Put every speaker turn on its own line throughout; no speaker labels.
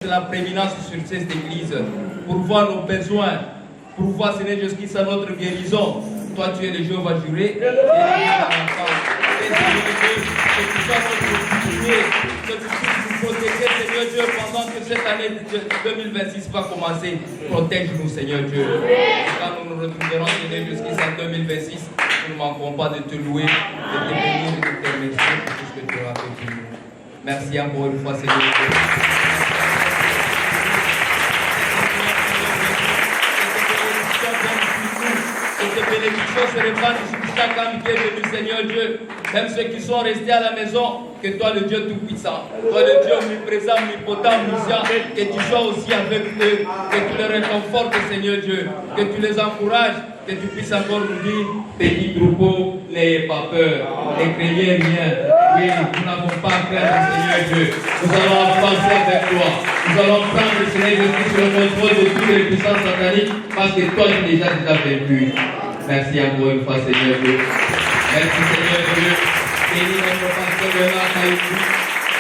la prééminence sur cette église, pour voir nos besoins, pour voir, Seigneur Jésus-Christ, à notre guérison. Toi, tu es le Jéhovah juré, tu es le Dieu que tu sois notre bouclier, que tu puisses nous protéger, Seigneur Dieu, pendant que cette année 2026 va commencer. Protège-nous, Seigneur Dieu. Quand nous nous retrouverons, Seigneur Jésus-Christ, en 2026, nous ne manquerons pas de te louer, de te bénir et de te remercier pour tout ce que tu as fait pour nous. Merci encore une fois, Seigneur Dieu. Que tes bénédictions se répandent sur chaque âme qui est venu, Seigneur Dieu. Même ceux qui sont restés à la maison, que toi, le Dieu Tout-Puissant, toi, le Dieu omniprésent, omnipotent, omniscient, que tu sois aussi avec eux, que tu les réconfortes, Seigneur Dieu, que tu les encourages, que tu puisses encore nous dire, petit troupeau, n'ayez pas peur, ne craignez rien. Oui, nous n'avons pas à craindre, Seigneur Dieu. Nous allons avancer avec toi. Nous allons prendre, Seigneur Jésus, sur le contrôle de toutes les puissances sataniques, parce que toi, tu es déjà vaincu. Merci encore une fois, Seigneur Dieu. Merci, Seigneur Dieu. Bénis notre pasteur Bernard Kaïkou.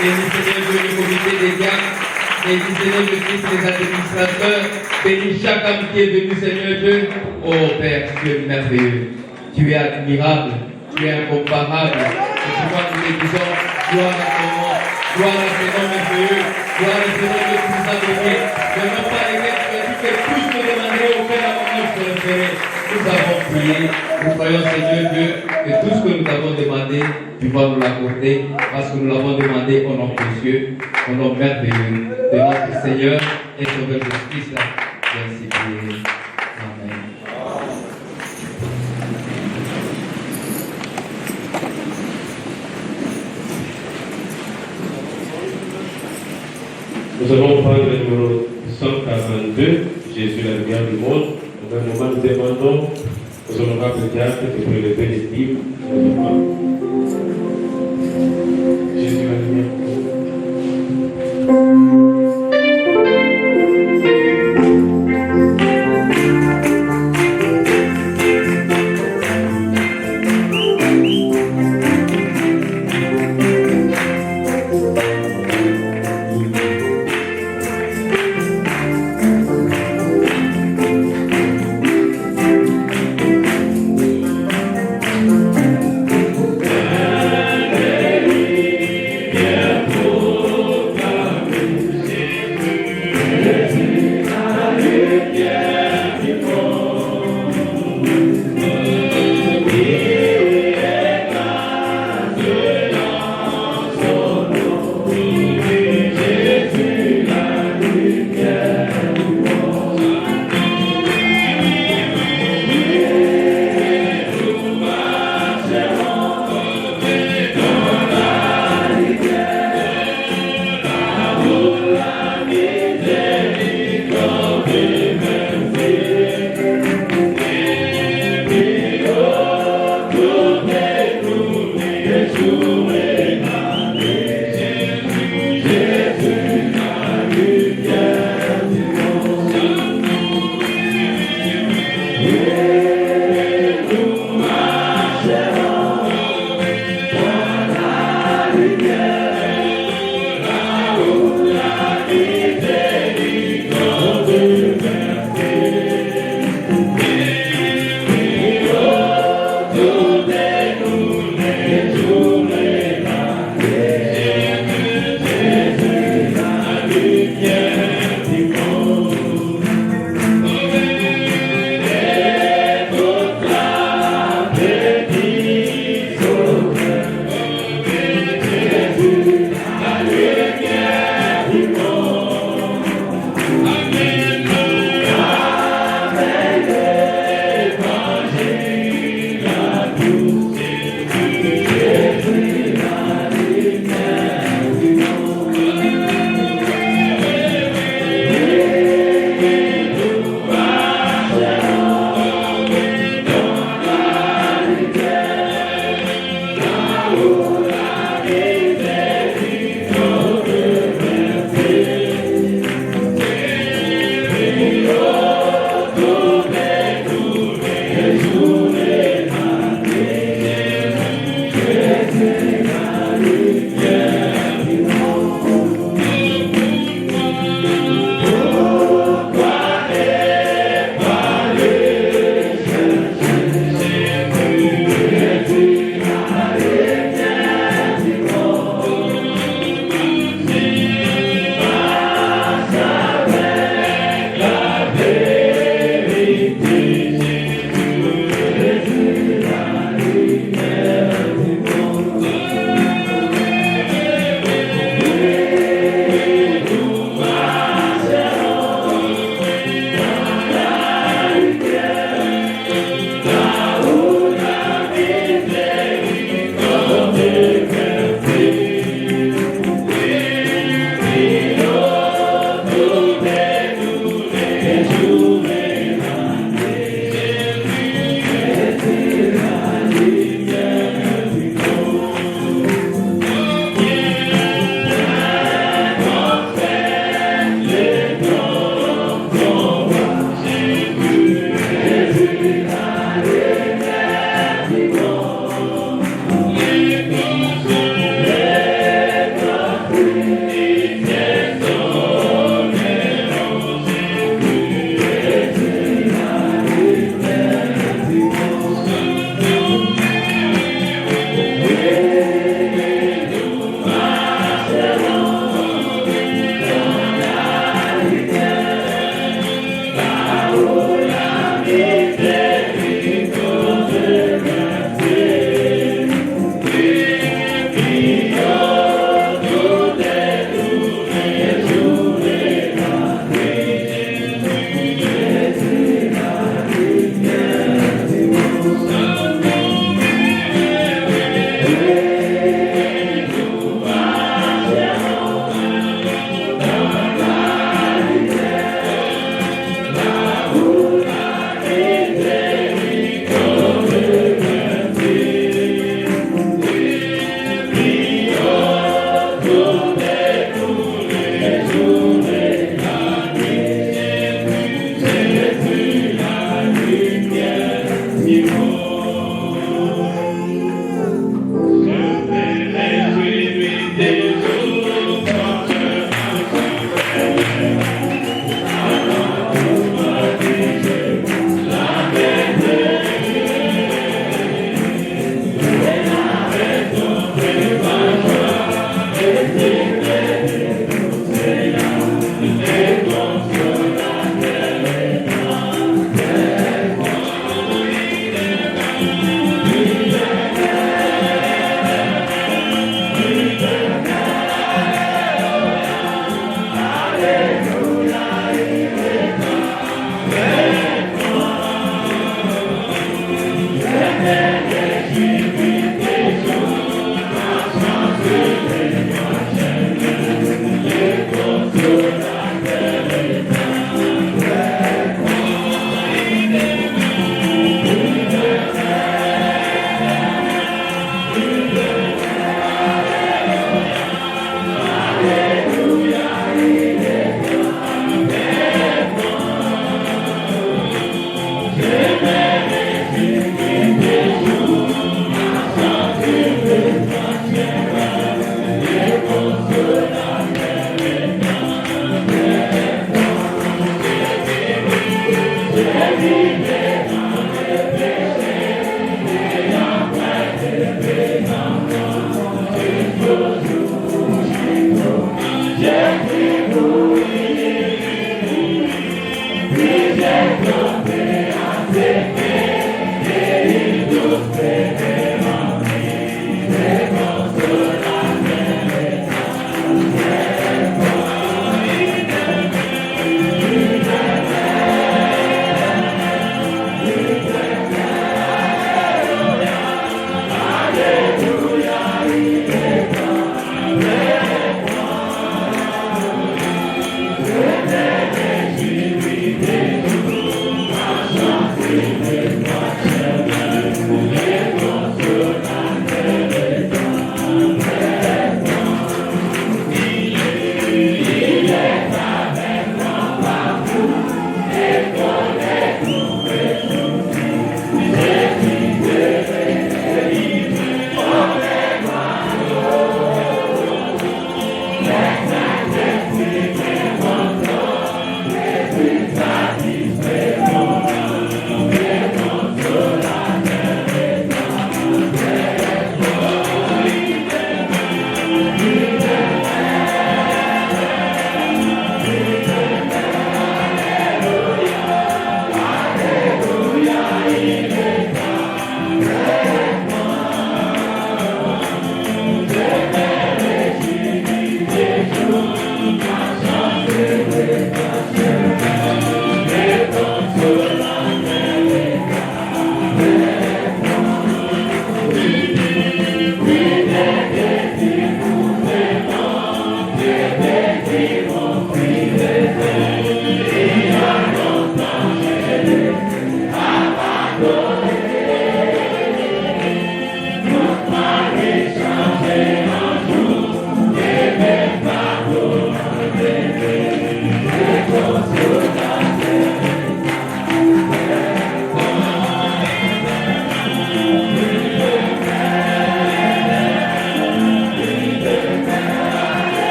Bénis, Seigneur Dieu, le comité des diacres. Bénis, Seigneur Jésus, les administrateurs. Bénis chaque âme qui est venu, Seigneur Dieu. Oh Père, tu es merveilleux. Tu es admirable. Tu es incomparable. Et tu vois, nous te disons, gloire à ton nom. Gloire à ton nom merveilleux. Gloire à ton nom que tu nous as donné. Ne même pas les mettre, tu as dit que tous nous demandaient au Père avant que je le ferai. Nous avons prié, nous croyons, Seigneur Dieu, que tout ce que nous avons demandé, tu vas nous l'accorder, parce que nous l'avons demandé au nom précieux, au nom merveilleux de notre Seigneur et Sauveur Jésus-Christ. Merci, prier. Amen.
Nous allons prendre le numéro 142, Jésus la lumière du monde. Dans un moment, nous demandons aux honorables diacres de prélever les dîmes. Jésus la lumière du monde.
Yeah.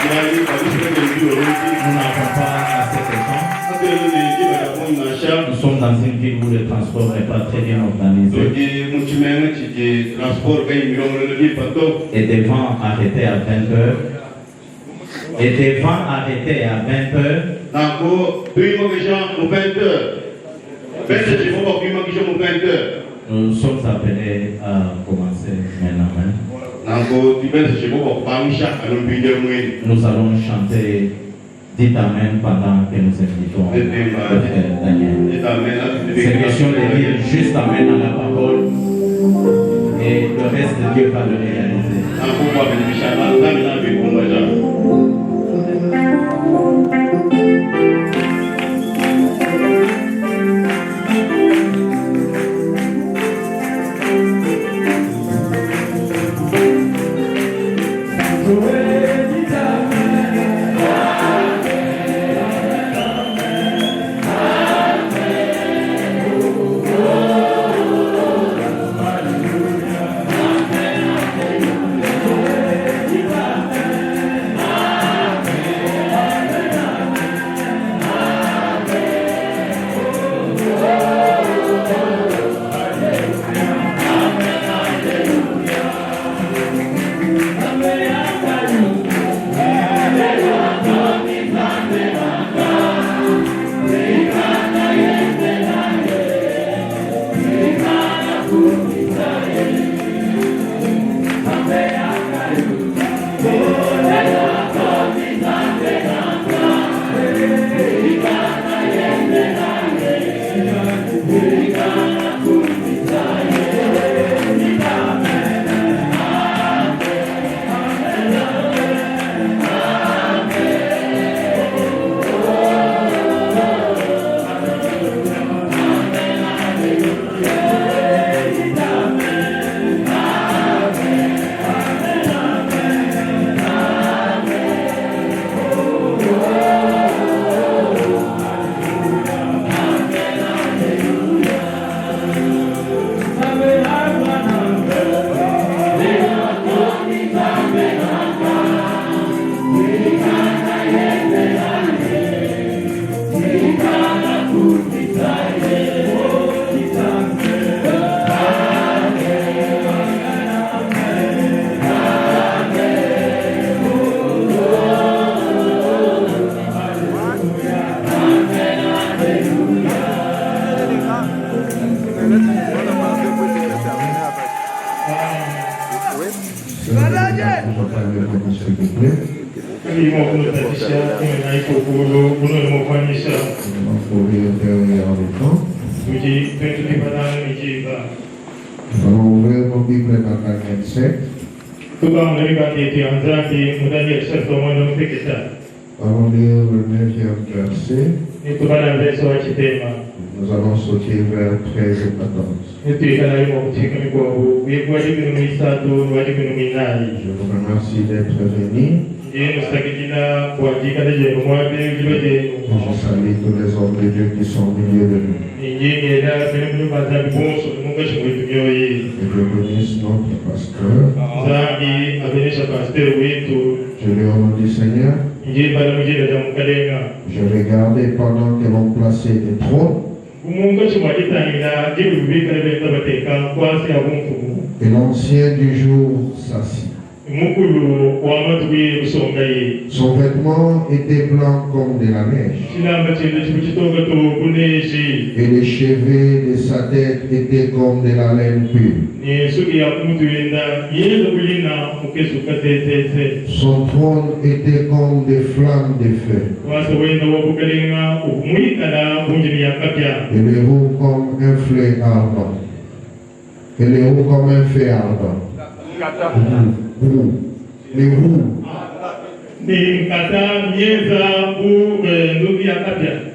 Nous n'avons pas assez de temps. Nous sommes dans une ville où le transport n'est pas très bien organisé. Et des vents arrêtés à 20h. Et des vents arrêtés à 20h. Nous sommes appelés à commencer maintenant. Nous allons chanter Dites Amen pendant que nous invitons le frère Daniel. C'est question de dire juste Amen à la parole et le reste de Dieu va le réaliser.
Nous allons ouvrir nos Bibles dans Daniel 7. Nous allons lire le 9e verset. Nous allons sortir vers 13 et 14. Je vous remercie d'être venus. Je salue tous les hommes de Dieu qui sont au milieu de nous. Et je bénisse notre pasteur. Je lui au nom du Seigneur. Je regardais pendant que l'on plaçait des trônes. Et l'ancien du jour s'assit. Son vêtement était blanc comme de la neige. Et les cheveux de sa tête étaient comme de la laine pure. Son trône était comme des flammes de feu. Et les roues comme un feu ardent. Et les roues comme un feu ardent. Les roues.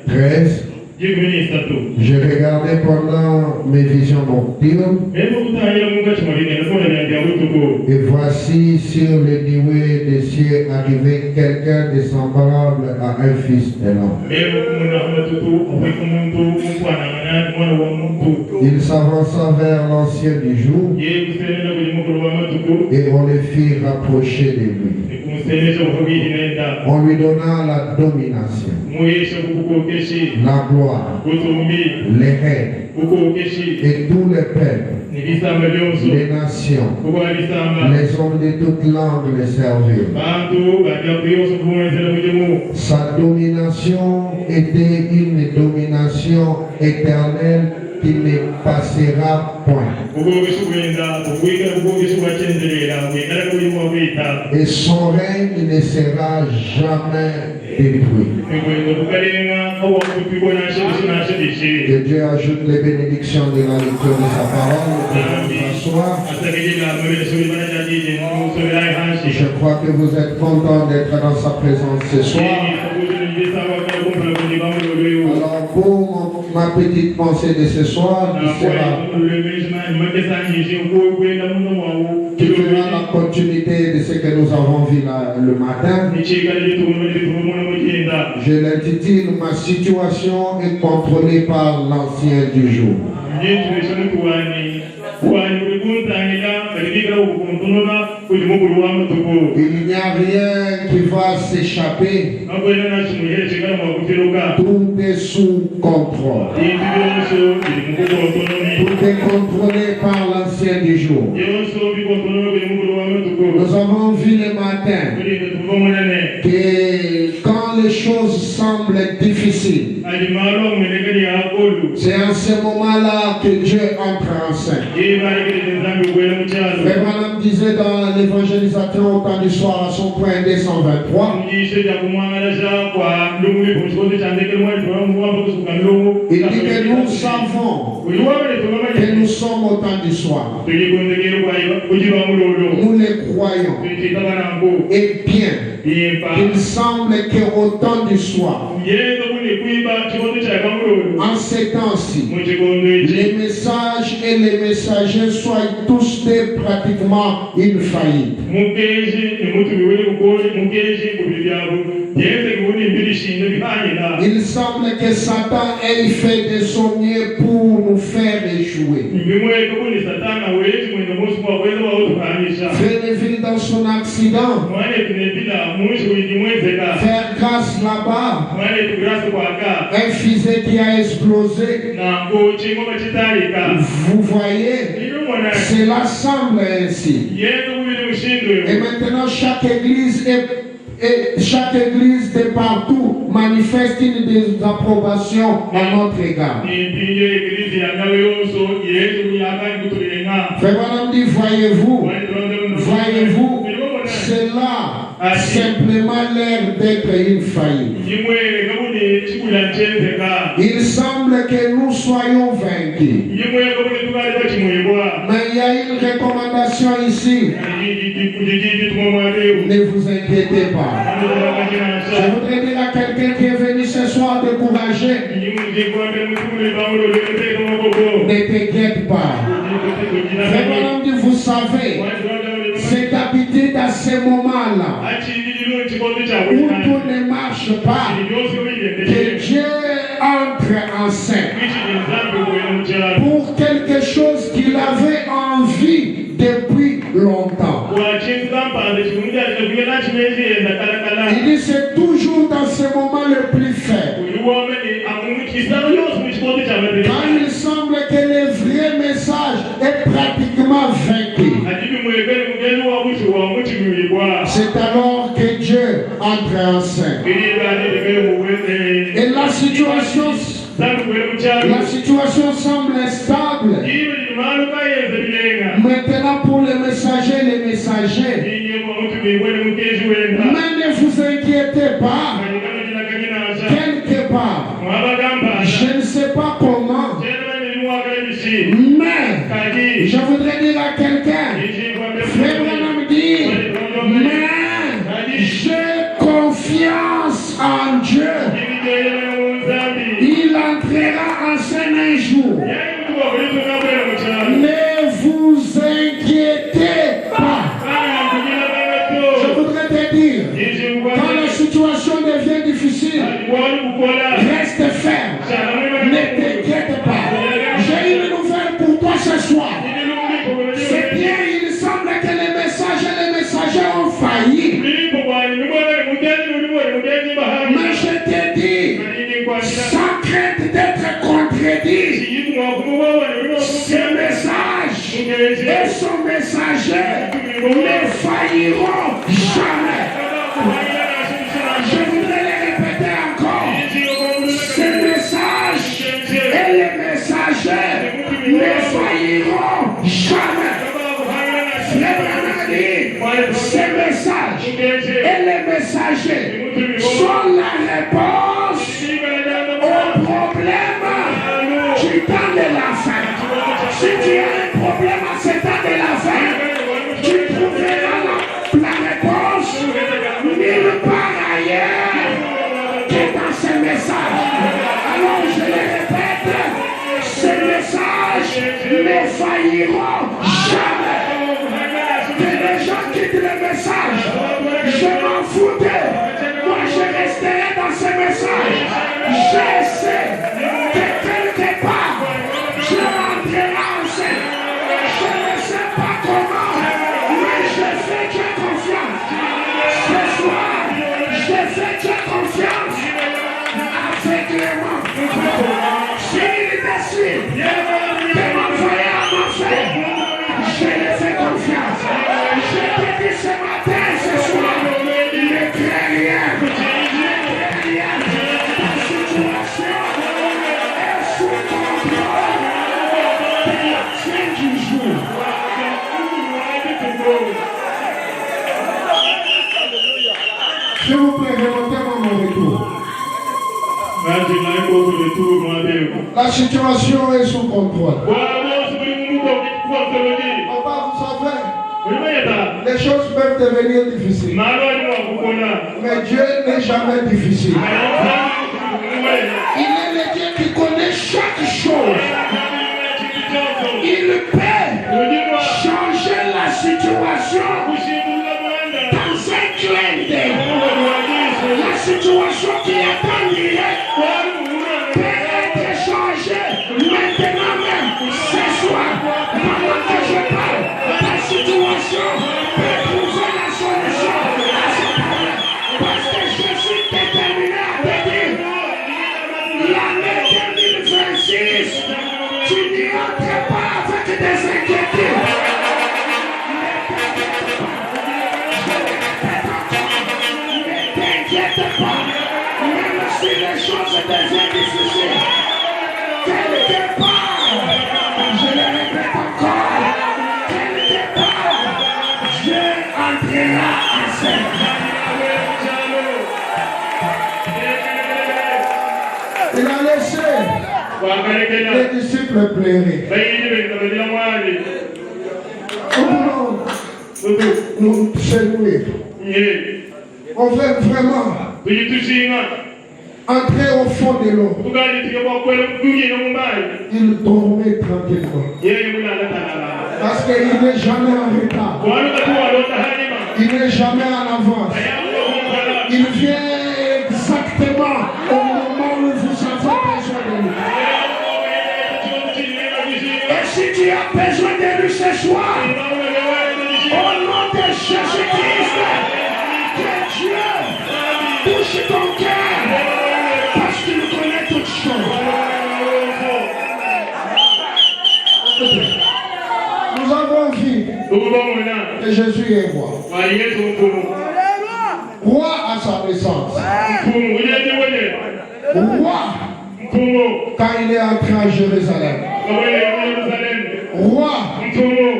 13. Je regardais pendant mes visions nocturnes. Et voici sur le nuée des cieux arrivait quelqu'un de semblable à un fils de l'homme. Il s'avança vers l'ancien du jour et on le fit rapprocher de lui. en lui donnant la domination, la gloire, les règnes et tous les peuples, les nations, les hommes de toutes langues les servirent. Sa domination était une domination éternelle qui ne passera point. Et son règne ne sera jamais détruit. Que Dieu ajoute les bénédictions de la lecture de sa parole. Je crois que vous êtes contents d'être dans sa présence ce soir. Alors pour ma petite pensée de ce soir, qui fera la continuité de ce que nous avons vu le matin. Je l'intitule « Ma situation est contrôlée par l'ancien du jour ». Il n'y a rien qui va s'échapper. Tout est sous contrôle. Tout est contrôlé par l'ancien du jour. Nous avons vu le matin que quand les choses semblent difficiles, c'est en ce moment-là que Dieu entre en scène. Frère Branham disait dans l'évangélisation au temps du soir à son point 223, il dit que nous savons que nous sommes au temps du soir. Nous les croyons. Et bien, il semble qu'au temps du soir, en ces temps-ci, les messages et les messagers soient tous pratiquement une faillite. Il semble que Satan ait fait de son mieux pour nous faire échouer. Frère dans son accident, faire grâce là-bas, un fusée qui a explosé. Vous voyez, cela semble ainsi. Et maintenant, chaque église de partout manifeste une désapprobation à notre égard. Frère Branham dit, voyez-vous, cela a simplement l'air d'être une faillite. Il semble que nous soyons vaincus. Mais il y a une recommandation ici. Ne vous inquiétez pas. Je voudrais dire à quelqu'un qui est venu ce soir découragé, ne t'inquiète pas. Vraiment, vous savez, c'est d'habiter dans ces moments-là où tout ne marche pas, que Dieu entre en scène pour quelque chose qu'il avait envie depuis longtemps. Il dit c'est toujours dans ce moment le plus faible, quand il semble que le vrai message est pratiquement vaincu. C'est alors que Dieu entre en scène. Et la situation semble instable. Maintenant pour les messagers, mais ne vous inquiétez pas. Quelque part, je ne sais pas comment, mais je voudrais dire à quelqu'un, Frère Branham dit, mais j'ai confiance en Dieu. Il entrera en scène un jour. Ne vous inquiétez pas. Je voudrais te dire, quand la situation devient difficile, reste ferme. Ne t'inquiète pas. J'ai une nouvelle pour toi ce soir. C'est bien, il semble que les messagers ont failli. son messager ne failliront jamais. Je voudrais les répéter encore. Ces messages et les messagers ne failliront jamais. Ces messages et les messagers sont la réponse aux problèmes du temps de la fin. Si tu as un problème à ce temps de la fin, tu trouveras la réponse nulle part ailleurs que dans ces messages. Alors je le répète, ces messages ne failliront jamais. Que les gens quittent le message, je m'en foutais. Moi je resterai dans ce message. Je sais que quelque part je rentrerai en scène. Je ne sais pas comment, mais je fais Dieu confiance. Ce soir, je fais Dieu confiance. Aveuglément. S'il décide de m'envoyer à m'enfer, je le fais confiance. Je te dis ce matin, ce soir, ne crains rien. Ne crains rien. Ta situation est sous contrôle. De la fin du jour. S'il vous plaît, remontez-moi mon retour. La situation est sous contrôle. Papa, vous savez, les choses peuvent devenir difficiles. Mais Dieu n'est jamais difficile. Il est le Dieu qui connaît chaque chose. Il peut changer la situation dans un clin d'œil. La situation qui est en direct peut être changée maintenant même, ce soir, pendant que je parle. La situation peut trouver la solution à ce problème. Parce que je suis déterminé à te dire, l'année 2026, tu n'y entres pas avec des inquiétudes. Même si les choses deviennent difficiles, quelque part, je le répète encore, quelque part, Dieu entrera en scène. Il a laissé les disciples pleurer. Nous voulons nous saluer. On veut vraiment entrer au fond de l'eau. Il dormait tranquillement. Parce qu'il n'est jamais en retard. Il n'est jamais en avance. Il vient exactement au moment où vous avez besoin de lui. Et si tu as besoin de lui ce soir, au nom de Jésus-Christ, que Dieu touche ton cœur, parce qu'il connaît toutes choses. Nous avons vu que Jésus est roi. Roi à sa naissance. Roi quand il est entré à Jérusalem. Roi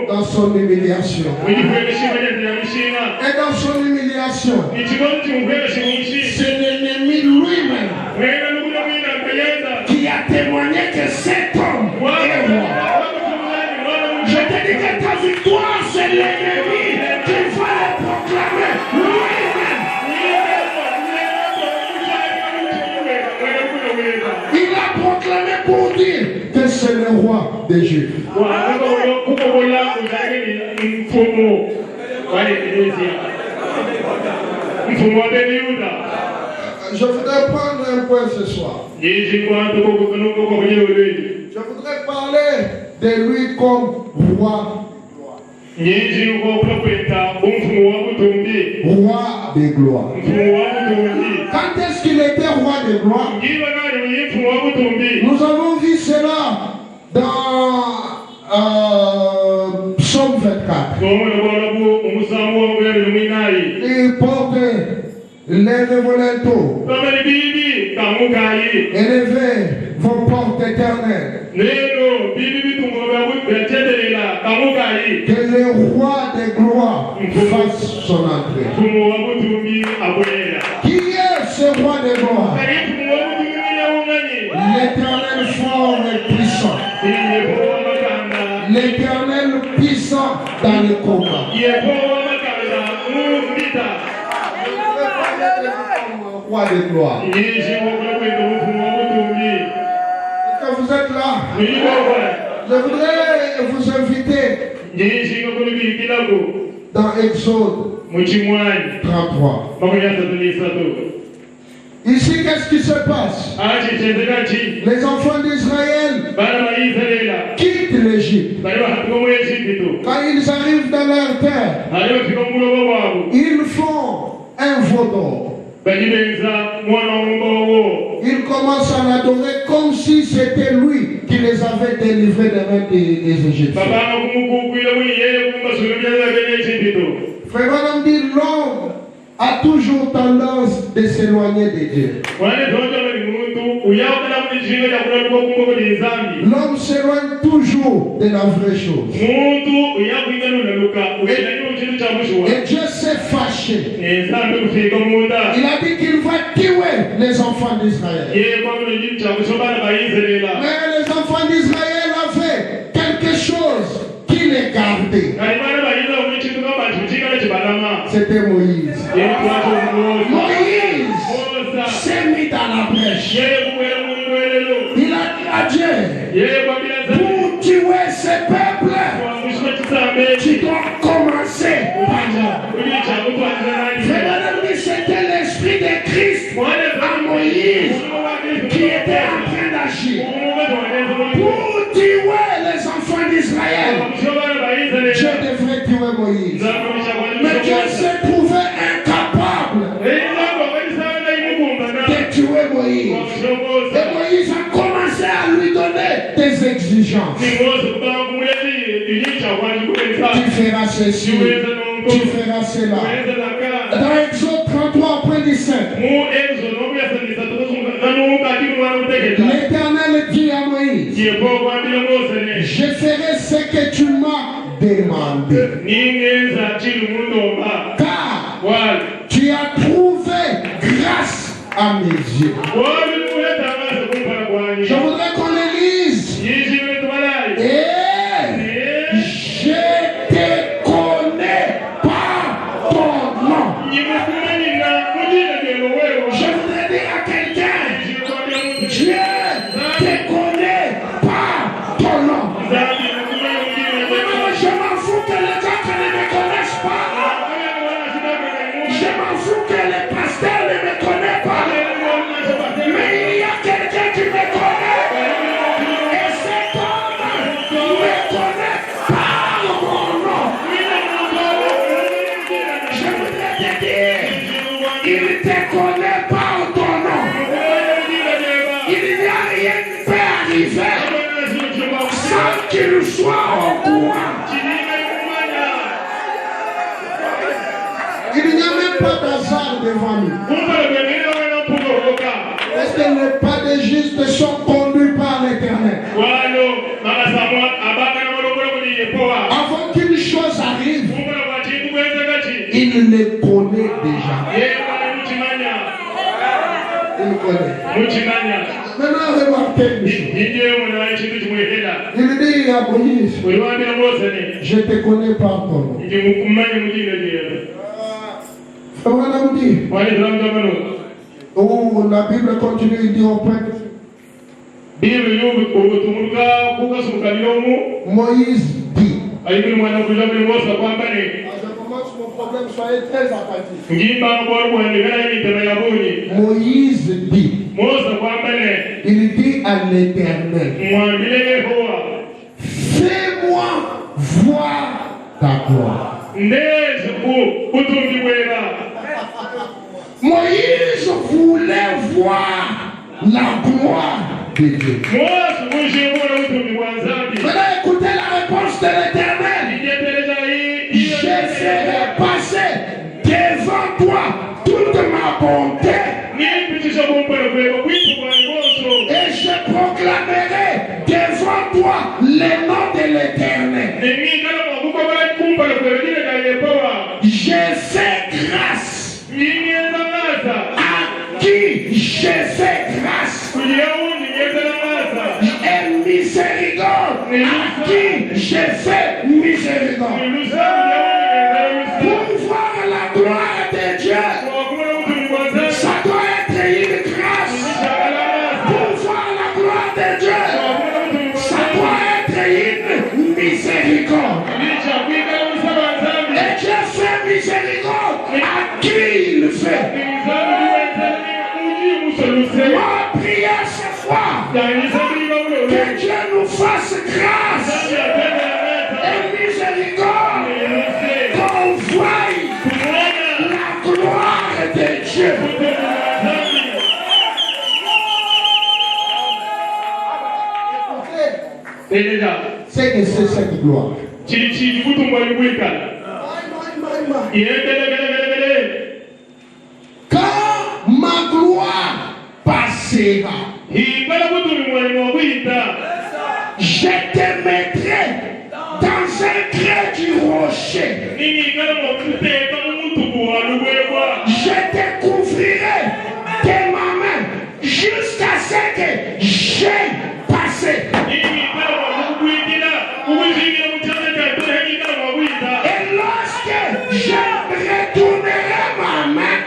dans son humiliation. Et dans son humiliation, c'est l'ennemi lui-même qui a témoigné que cet homme est roi. Je te dis que ta victoire, c'est l'ennemi qui va le proclamer lui-même. Il a proclamé pour dire que c'est le roi des Juifs. Je voudrais prendre un point ce soir. Je voudrais parler de lui comme roi. Roi de gloire. Quand est-ce qu'il était roi de gloire? Nous avons vu cela dans Psaume 20. Élevez vos linteaux. Élevez vos portes éternelles. Que le roi des gloires fasse son entrée. Qui est ce roi des gloires? L'Éternel fort et puissant. L'Éternel puissant dans le combat. Roi des gloires. Est-ce que vous êtes là? Je voudrais vous inviter dans Exode 33. Ici, qu'est-ce qui se passe? Les enfants d'Israël quittent l'Égypte. Quand ils arrivent dans leur terre, ils font un veau d'or. Ils commencent à l'adorer comme si c'était lui qui les avait délivrés des mains des Égyptiens. Frère Branham dit l'homme a toujours tendance de s'éloigner de Dieu. L'homme s'éloigne toujours de la vraie chose. Et Dieu s'est fâché. Il a dit qu'il va tuer les enfants d'Israël. Mais les enfants d'Israël avaient quelque chose qui les gardait. C'était Moïse. Moïse s'est mis dans la brèche. Il a dit à Dieu, pour tuer ce peuple, tu dois commencer par moi. C'était l'esprit de Christ à Moïse qui était en train d'agir. Pour tuer les enfants d'Israël, Dieu devrait tuer Moïse. Mais Dieu s'est trouvé incapable de tuer Moïse. Et Moïse a commencé à lui donner des exigences. Tu feras ceci, tu feras cela. Dans Exode 33, après 17, l'Éternel dit à Moïse, je ferai ce que tu m'as demandé. Car tu as trouvé grâce à mes yeux. Je voudrais qu'on le lise. Et je te connais par ton nom. Je voudrais dire à quelqu'un, Dieu te connaît par ton nom. Je m'en fous que les autres ne me connaissent pas. Je m'en fous que les pasteurs ne me connaissent pas. Mais il y a quelqu'un qui me connaît. Et cet homme me connaît par mon nom. Je voudrais te dire, il te connaît par ton nom. Il n'y a rien qui peut arriver sans qu'il soit au courant. Il n'y a même pas d'hasard devant nous. Est-ce que les pas des justes sont conduits par l'Éternel? Avant qu'une chose arrive, il les connaît déjà. Il connaît. Maintenant, remarquez une chose. Il dit à Moïse, je te connais par ton nom. Frère dit, oh, la Bible continue, il dit au peuple, Moïse dit, je commence mon problème, soyez très attentifs. Moïse dit, il dit à l'Éternel, fais-moi voir ta gloire. Moïse voulait voir la gloire de Dieu. Maintenant, écoutez la réponse de l'Éternel. Je ferai passer devant toi toute ma bonté. Et je proclamerai devant toi le nom de l'Éternel. J'ai fait grâce. À qui j'ai fait grâce. Et miséricorde. À qui j'ai fait miséricorde. Pour voir la gloire de Dieu, ça doit être une grâce. Pour voir la gloire de Dieu, ça doit être une miséricorde. Et Dieu fait miséricorde à qui il fait. Ma prière ce soir, que Dieu nous fasse grâce et miséricorde, qu'on voie la gloire de Dieu. C'est que c'est cette gloire. Quand ma gloire passera, je te mettrai dans un creux du rocher. Je te couvrirai de ma main jusqu'à ce que j'ai passé. Et lorsque je retournerai ma main,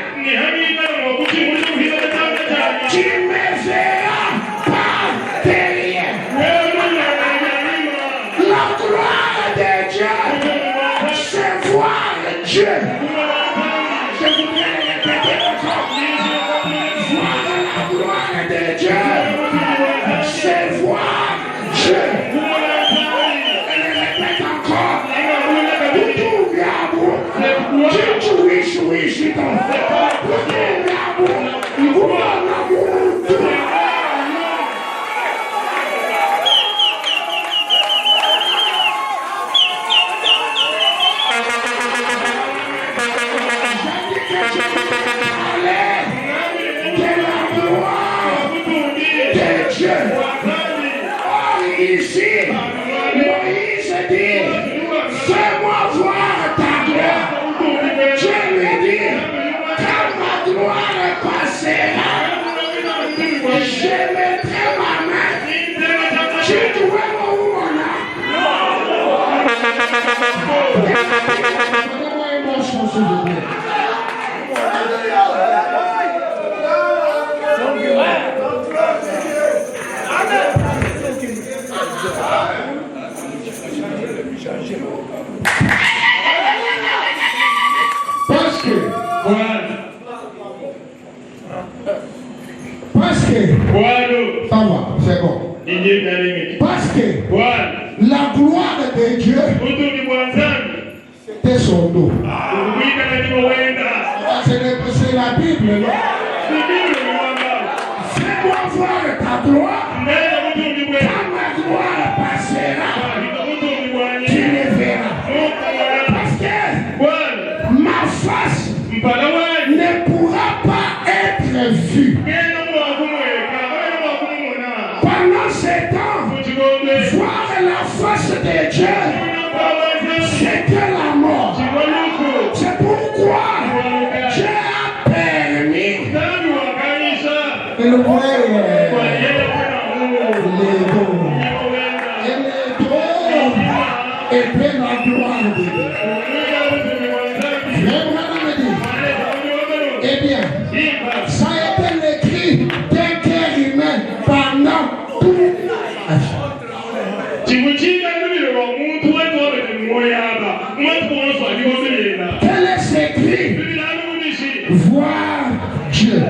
tu me verras par derrière. La gloire de Dieu, c'est voir Dieu. Je voudrais le répéter encore. Voir la gloire de Dieu, c'est voir Dieu. Je le répète encore. Ici, Moïse dit, fais-moi voir ta gloire. Dieu lui dit, quand ma gloire passera, je mettrai ma main. Tu dois où on a. Parce que ça va, c'est bon. Parce que la gloire de Dieu, c'était son dos. C'est la Bible, non? Fais-moi voir ta gloire. Quand ma gloire passera, tu le verras. Parce que ma face ne pourra pas être vue. Pendant ce temps, voir la face de Dieu, c'était la mort. C'est pourquoi Dieu a permis. Et le et puis la gloire de Dieu. Eh bien, ça a été l'écrit d'un cœur humain pendant tout l'âge. Quel est écrit? Voir Dieu.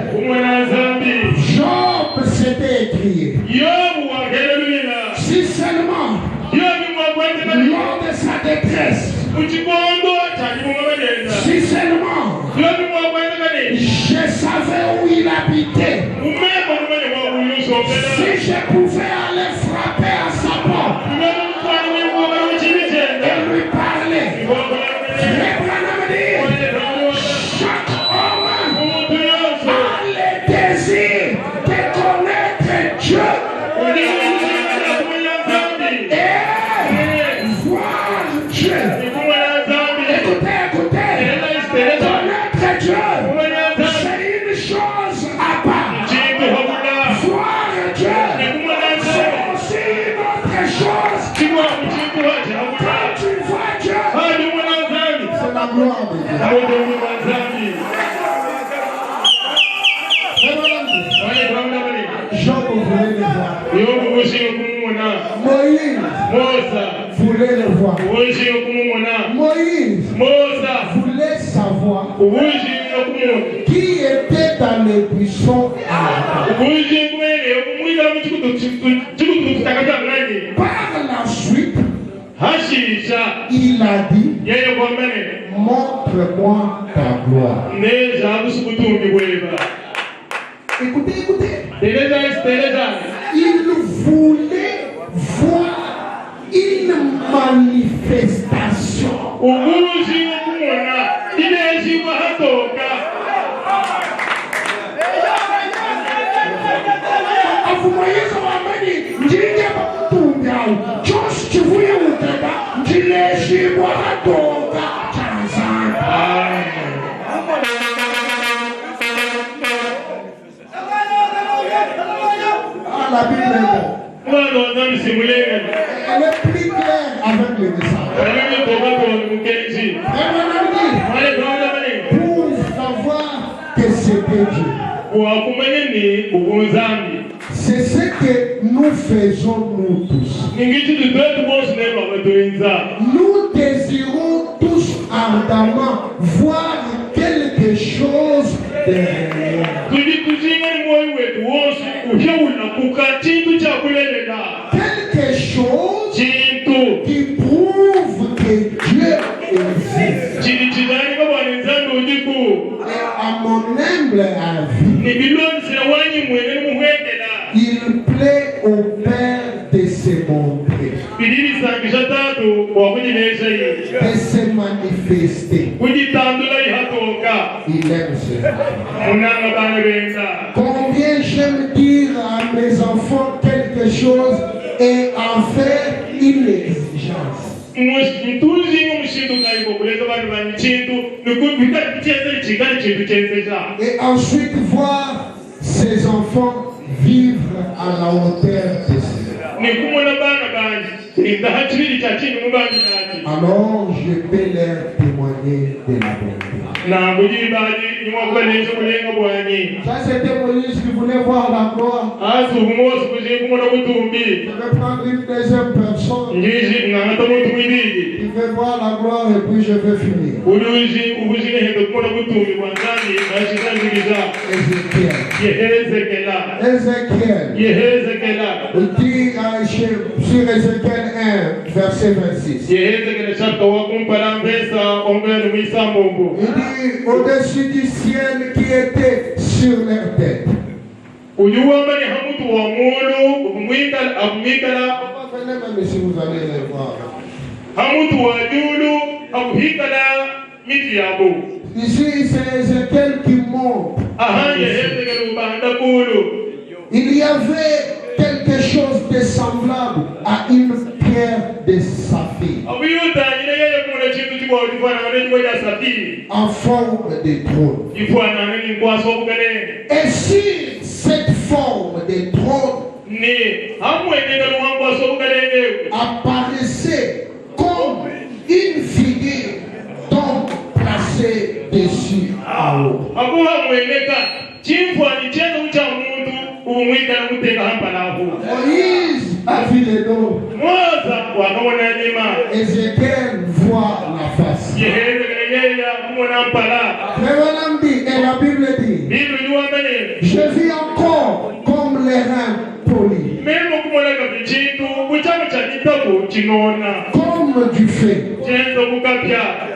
Job s'était écrit. Si seulement lors de sa détresse, si seulement je savais où il habitait, si je pouvais aller frapper à sa porte et lui parler, chaque homme a le Moïse voulait le voir. Moïse voulait savoir qui était dans les buissons Par la suite, il a dit, montre-moi ta gloire. Écoutez. Il voulait voir une manifestation. Vous voyez ça va venir. Tu voulais où tu l'es chez moi la Bible est bonne. Elle est plus claire avec le message. Pour savoir que c'était Dieu. C'est ce que nous faisons nous tous. Nous désirons tous ardemment voir quelque chose de réel. Quelque chose qui prouve que Dieu existe. Et à mon humble avis, il plaît au Père de se montrer, de se manifester. Il aime cela. Combien j'aime dire à mes enfants quelque chose et en faire une exigence. Et ensuite voir ses enfants vivre à la hauteur de cela. Alors je peux leur témoigner de la bonté. Ça c'était Moïse qui voulait voir la gloire. Je vais prendre une deuxième personne. Je vais voir la gloire et puis je vais finir. Ézéchiel. Il dit sur Ézéchiel 1, verset 26. Il dit au-dessus du ciel qui était sur leur tête. Venez même si vous allez les voir. Ici c'est Ézéchiel qui monte. Il y avait quelque chose de semblable à une pierre de saphir en forme de trône. Et si cette forme de trône apparaissait comme une figure donc placée dessus en haut. Moïse a vu les dos. Ézéchiel voit la face. Et la Bible dit, je vis encore comme les reins polis, comme du feu,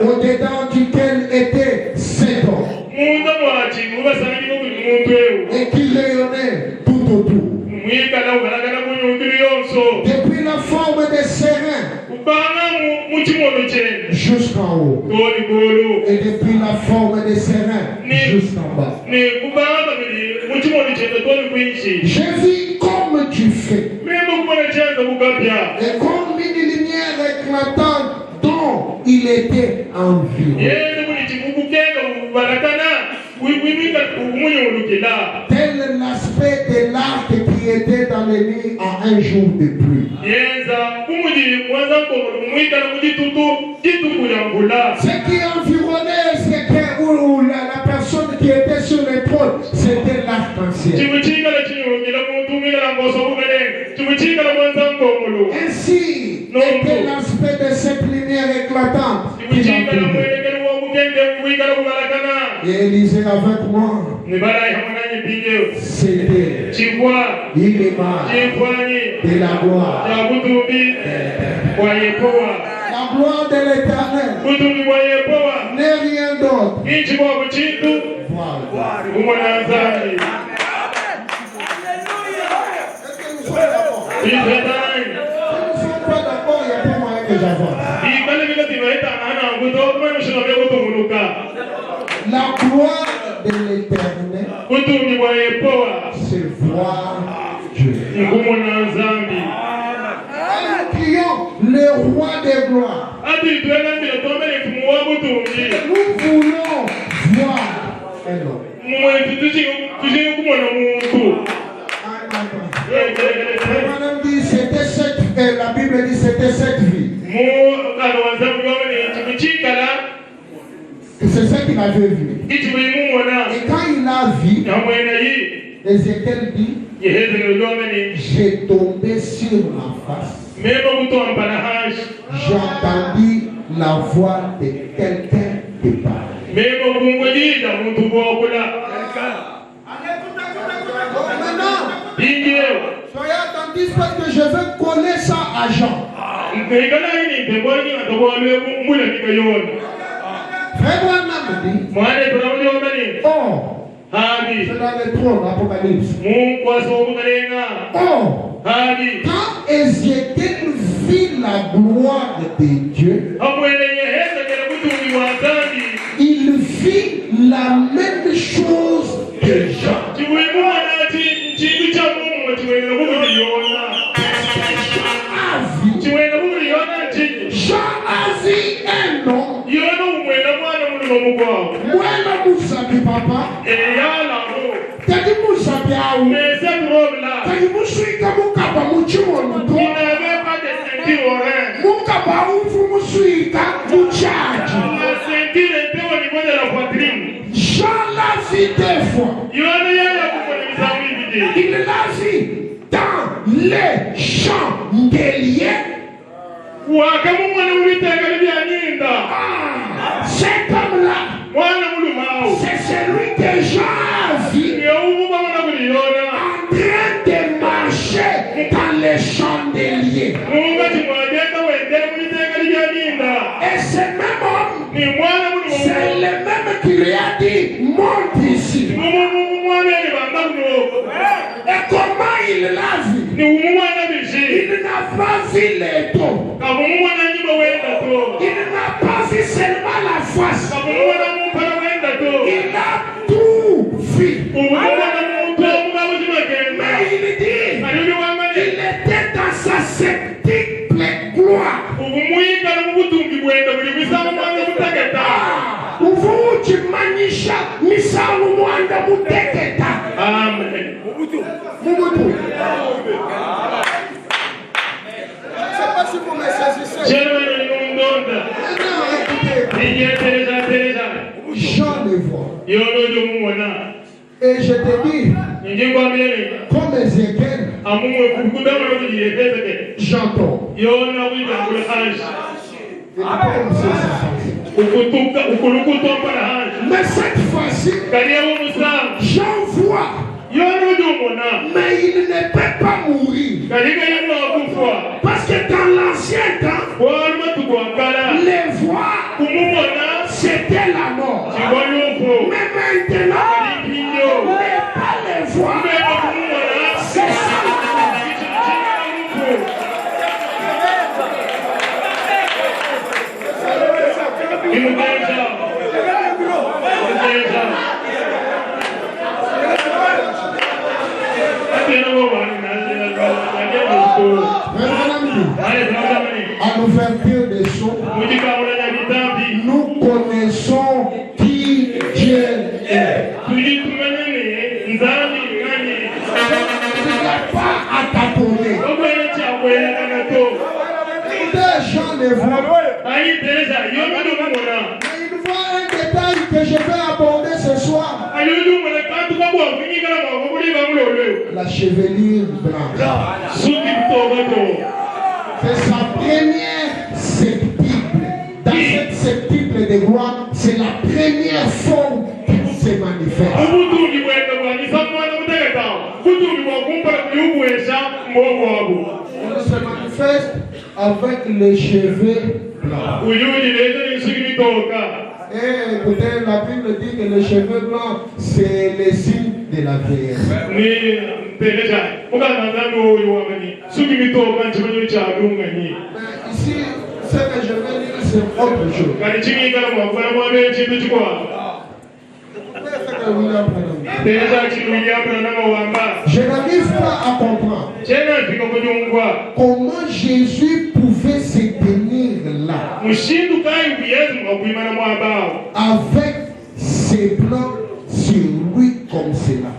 au-dedans duquel était cet homme, et qui rayonnait tout autour. Depuis la forme des serins jusqu'en haut, et depuis la forme des serins jusqu'en bas, je vis comme du feu et comme une lumière éclatante dont il était environné. Tel l'aspect de l'arc qui était dans les nuits à un jour de pluie. Ce qui environnait, c'était la personne qui était sur le trône, c'était l'arc-en-ciel. Ainsi était l'aspect de cette lumière éclatante. Et Élisée avec moi, c'était l'image de la gloire. La gloire de l'Éternel n'est rien d'autre. Voilà. Est-ce que nous sommes d'accord? Si nous ne sommes pas d'accord, il n'y a pas moyen que j'avance. La gloire de l'Éternel, c'est voir Dieu. Nous crions le roi des gloires. Nous voulons voir un homme. La Bible dit c'était cette vie. C'est ça qu'il avait vu. Et quand il a vu, Ézéchiel dit, j'ai tombé sur ma face. J'ai entendu la voix de quelqu'un qui parle. Soyez attentifs parce que je vais coller ça à Jean. Frère Branham dit, oh, c'est dans le trône, Apocalypse. Oh, quand Ézéchiel vit la gloire de Dieu, il vit la même chose que Jean. Jean a vu un homme. Mwana musabi papa. Tadi musabi awu. Tadi musuika mukaba muchimo nuko. Mukaba ufu musuika muchaji. Jean l'a vu deux fois. Il l'a vu dans les chandeliers. Cet homme-là, c'est celui que Jean a vu en train de marcher dans les chandeliers. Et ce même homme, c'est le même qui lui a dit, monte ici. Et comment il l'a vu? Il n'a pas vu les dos. Il n'a pas vu seulement la face. Il a tout vu. Mais il dit, il était dans sa septuple gloire. Uvuji manisha misalu mwanda muteketa. Amen. Mubutu. Je ne sais pas si vous me saisissez. Jean le voit. Et je te dis, comme Ézéchiel, j'entends. Mais cette fois-ci, Jean voit. Mais il ne peut pas mourir. Parce que dans l'ancien temps, les voix, c'était la mort. Mais maintenant, n'est pas les voix. C'est ça. À l'ouverture des sceaux, nous connaissons qui Dieu est. Il n'est pas à tâtonner. Jean les voit. Mais il voit un détail que je vais aborder ce soir. la chevelure blanche. C'est sa première septuple. Dans cette septuple de gloire, c'est la première forme qui se manifeste. Il se manifeste avec les cheveux blancs. Et écoutez, la Bible dit que les cheveux blancs, c'est le signe de la vieillesse. Mais ici, ce que je vais dire, c'est autre chose. Je n'arrive pas à comprendre comment Jésus pouvait se tenir là avec ses plans sur lui comme cela.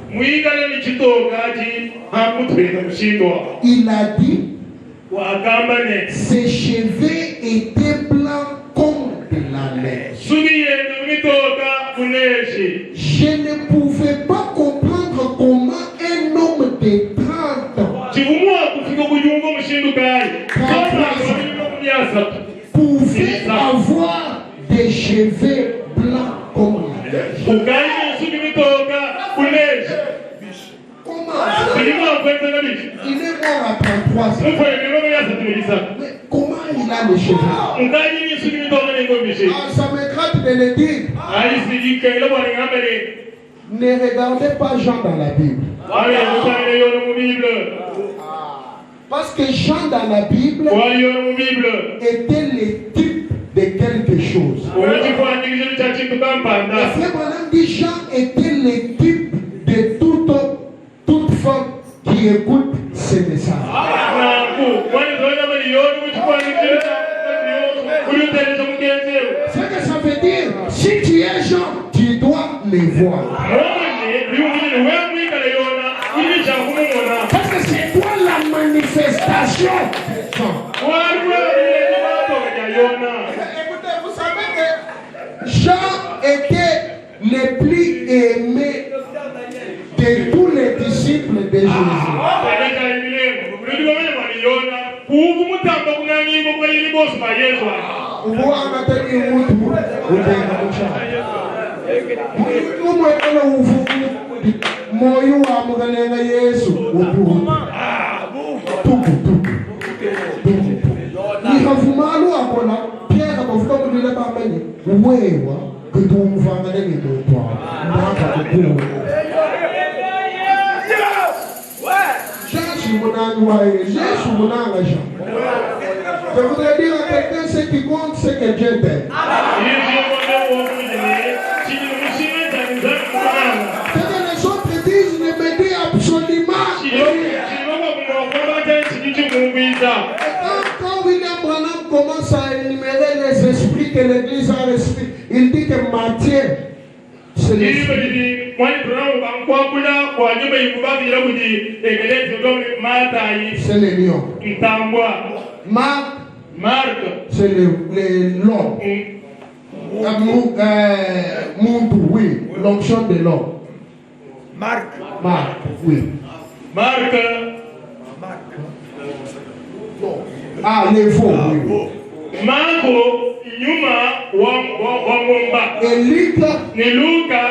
Il a dit ses cheveux étaient blancs comme de la neige. Je ne pouvais pas comprendre comment un homme de 30 ans pouvait avoir des cheveux blancs comme la neige. Comment? Il est mort à 33 ans. Mais comment il a les cheveux? Ça me gratte de le dire. Ne regardez pas Jean dans la Bible. Parce que Jean dans la Bible était le type de quelque chose. Le frère Branham dit Jean était le type de toute femme qui écoute ces messages. Ce que ça veut dire, si tu es Jean, tu dois les voir. Parce que c'est toi la manifestation de Jean. Écoutez, vous savez que Jean était le plus aimé de tous les disciples de Jésus. Moyo amugalenga Yesu nikavumalu akona Pierre akavuka mulile bamenye wewa kutumvanga nengitwa mwaka kukuru Jésus monanga waye Jésus monanga Jean. Je voudrais dire à quelqu'un ce qui compte c'est que Dieu t'aime. Quand William Branham commence à énumérer les esprits que l'Église a reçus, il dit que Matthieu, c'est l'esprit. C'est le lion. Marc, c'est l'homme. Oui, l'onction de l'homme. Marc, oui. Marc. Ah, les faux, oui. Marco, Yuma, Wamba. Et Luc,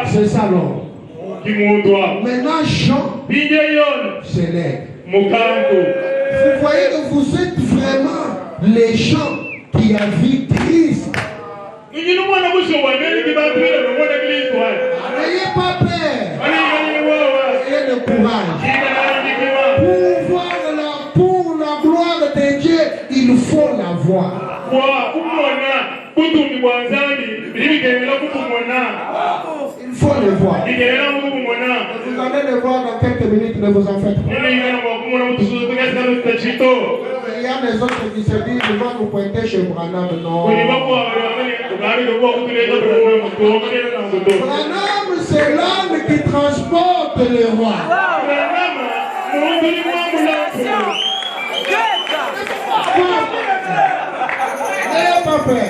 c'est ça l'homme. Maintenant, Jean, c'est l'aigle. Vous voyez que vous êtes vraiment les gens qui a vu Christ. N'ayez pas peur. Ayez le courage. Pour la gloire de Dieu, il faut la voir. Il faut le voir. Vous allez le voir dans quelques minutes, ne vous en faites pas. Il y a des autres qui se disent, je vais nous pointer chez Branham. Non. Branham, c'est l'âme qui transporte le roi. N'ayez pas peur.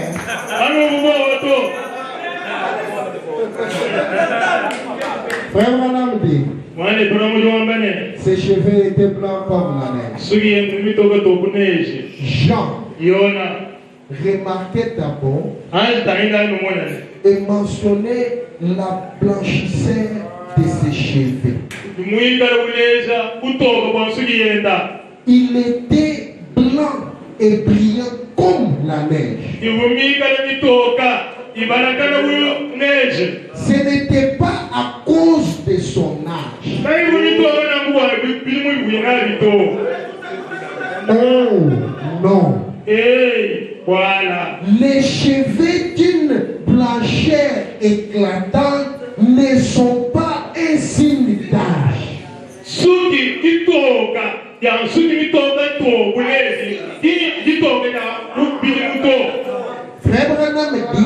Frère Branham dit, Ses cheveux étaient blancs comme la neige. Jean remarquait d'abord et mentionnait la blanchisseur de ses cheveux. Il était blanc et brillant comme la neige. Ce n'était pas à cause de son âge. Oh non.
Voilà.
Les cheveux d'une blancheur éclatante ne sont pas un signe d'âge. Frère Branham dit,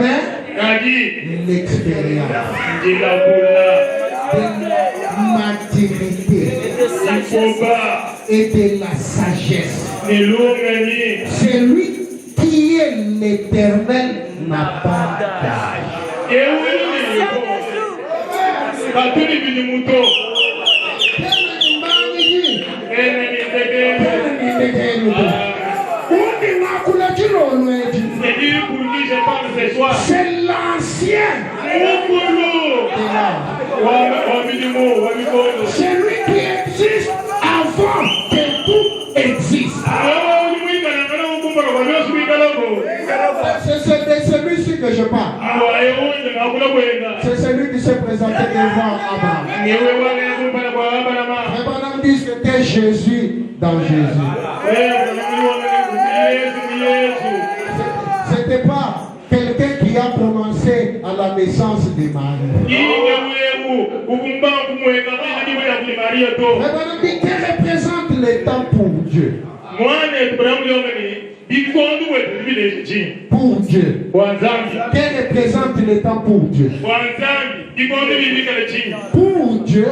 mais l'expérience de la maturité et de la sagesse. Celui qui est l'éternel n'a pas d'âge. C'est l'ancien. Celui qui existe avant que tout existe. C'est de celui-ci que je parle. C'est celui qui s'est présenté devant Abraham. Abraham dit que c'était Jésus dans Jésus. C'était pas quelqu'un qui a prononcé à la naissance de Marie. Abraham dit qu'elle représente le temps pour Dieu. Pour Dieu. Qu'elle représente le temps pour Dieu. Pour Dieu,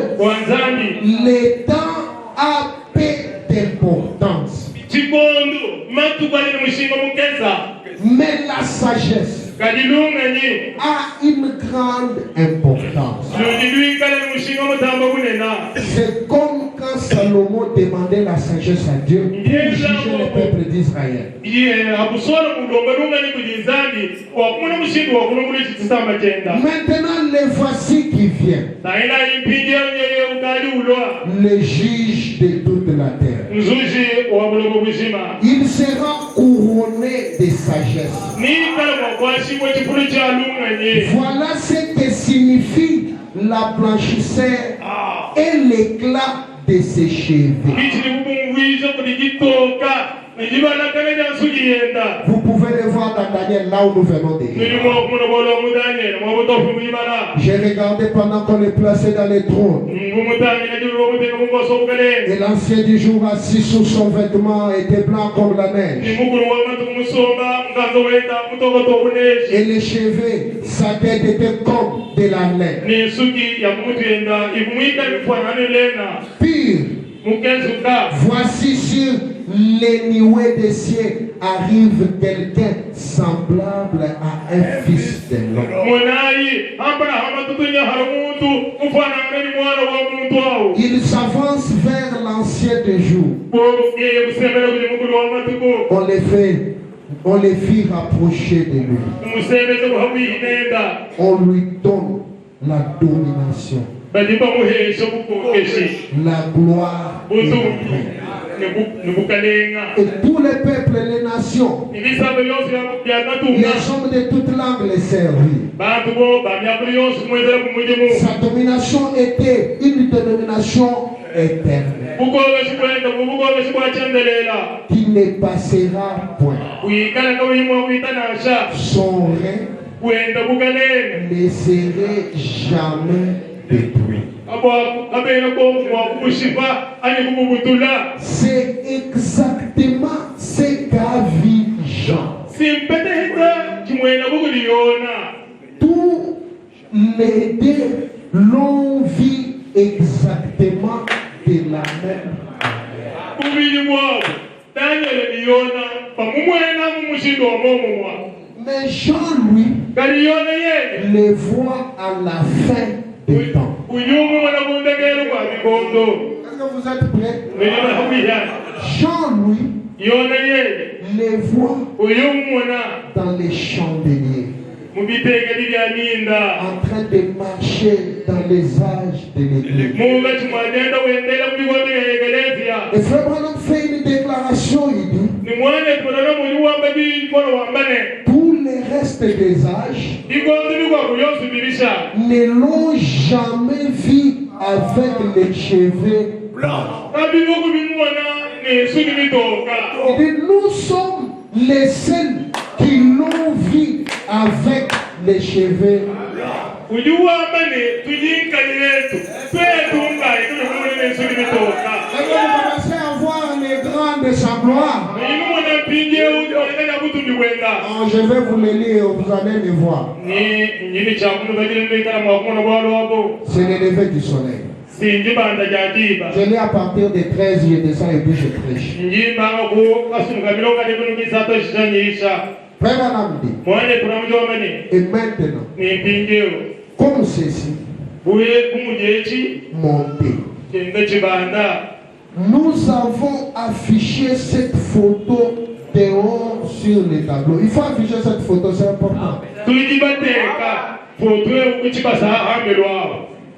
le temps a peu d'importance. Mais la sagesse a une grande importance. C'est comme quand Salomon demandait la sagesse à Dieu pour juger le peuple d'Israël. Maintenant, les voici qui viennent, le juge de toute la terre. Il sera couronné de sagesse. Voilà ce que signifie la blanchisseur et l'éclat de ses cheveux. Vous pouvez le voir dans Daniel, là où nous venons de lire. J'ai regardé pendant qu'on le plaçait dans les trônes. Et l'ancien du jour assis sous son vêtement était blanc comme la neige. Et les cheveux, sa tête était comme de la laine. Pire. Voici sur les nuées des cieux arrive quelqu'un semblable à un fils de l'homme. Il s'avance vers l'ancien des jours. On les fit rapprocher de lui. On lui donne la domination, la gloire et la paix. Et tous les peuples et les nations, les hommes de toutes langues les servirent. Sa domination était une domination éternelle qui ne passera point. Son règne ne serait jamais détruit. C'est exactement ce qu'a vu Jean. Tous les deux l'ont vu exactement de la même manière. Mais Jean, lui, le voit à la fin des temps. Est-ce que vous êtes prêts? Jean-Louis les voit dans les chandeliers, en train de marcher dans les âges de l'église. Et Frère Branham fait une déclaration, il dit, tous les restes des âges ne l'ont jamais vu avec les cheveux blancs. Il dit, nous sommes les seuls qui l'ont vu avec les cheveux blancs. Quand vous commencez à voir les grands de sa gloire, je vais vous le lire, vous allez le voir. C'est le lever du soleil. Je l'ai à partir de 13, je descends et puis je prêche. Frère Branham dit, et maintenant, comme ceci, montez. Nous avons affiché cette photo dehors sur le tableau. Il faut afficher cette photo, c'est important.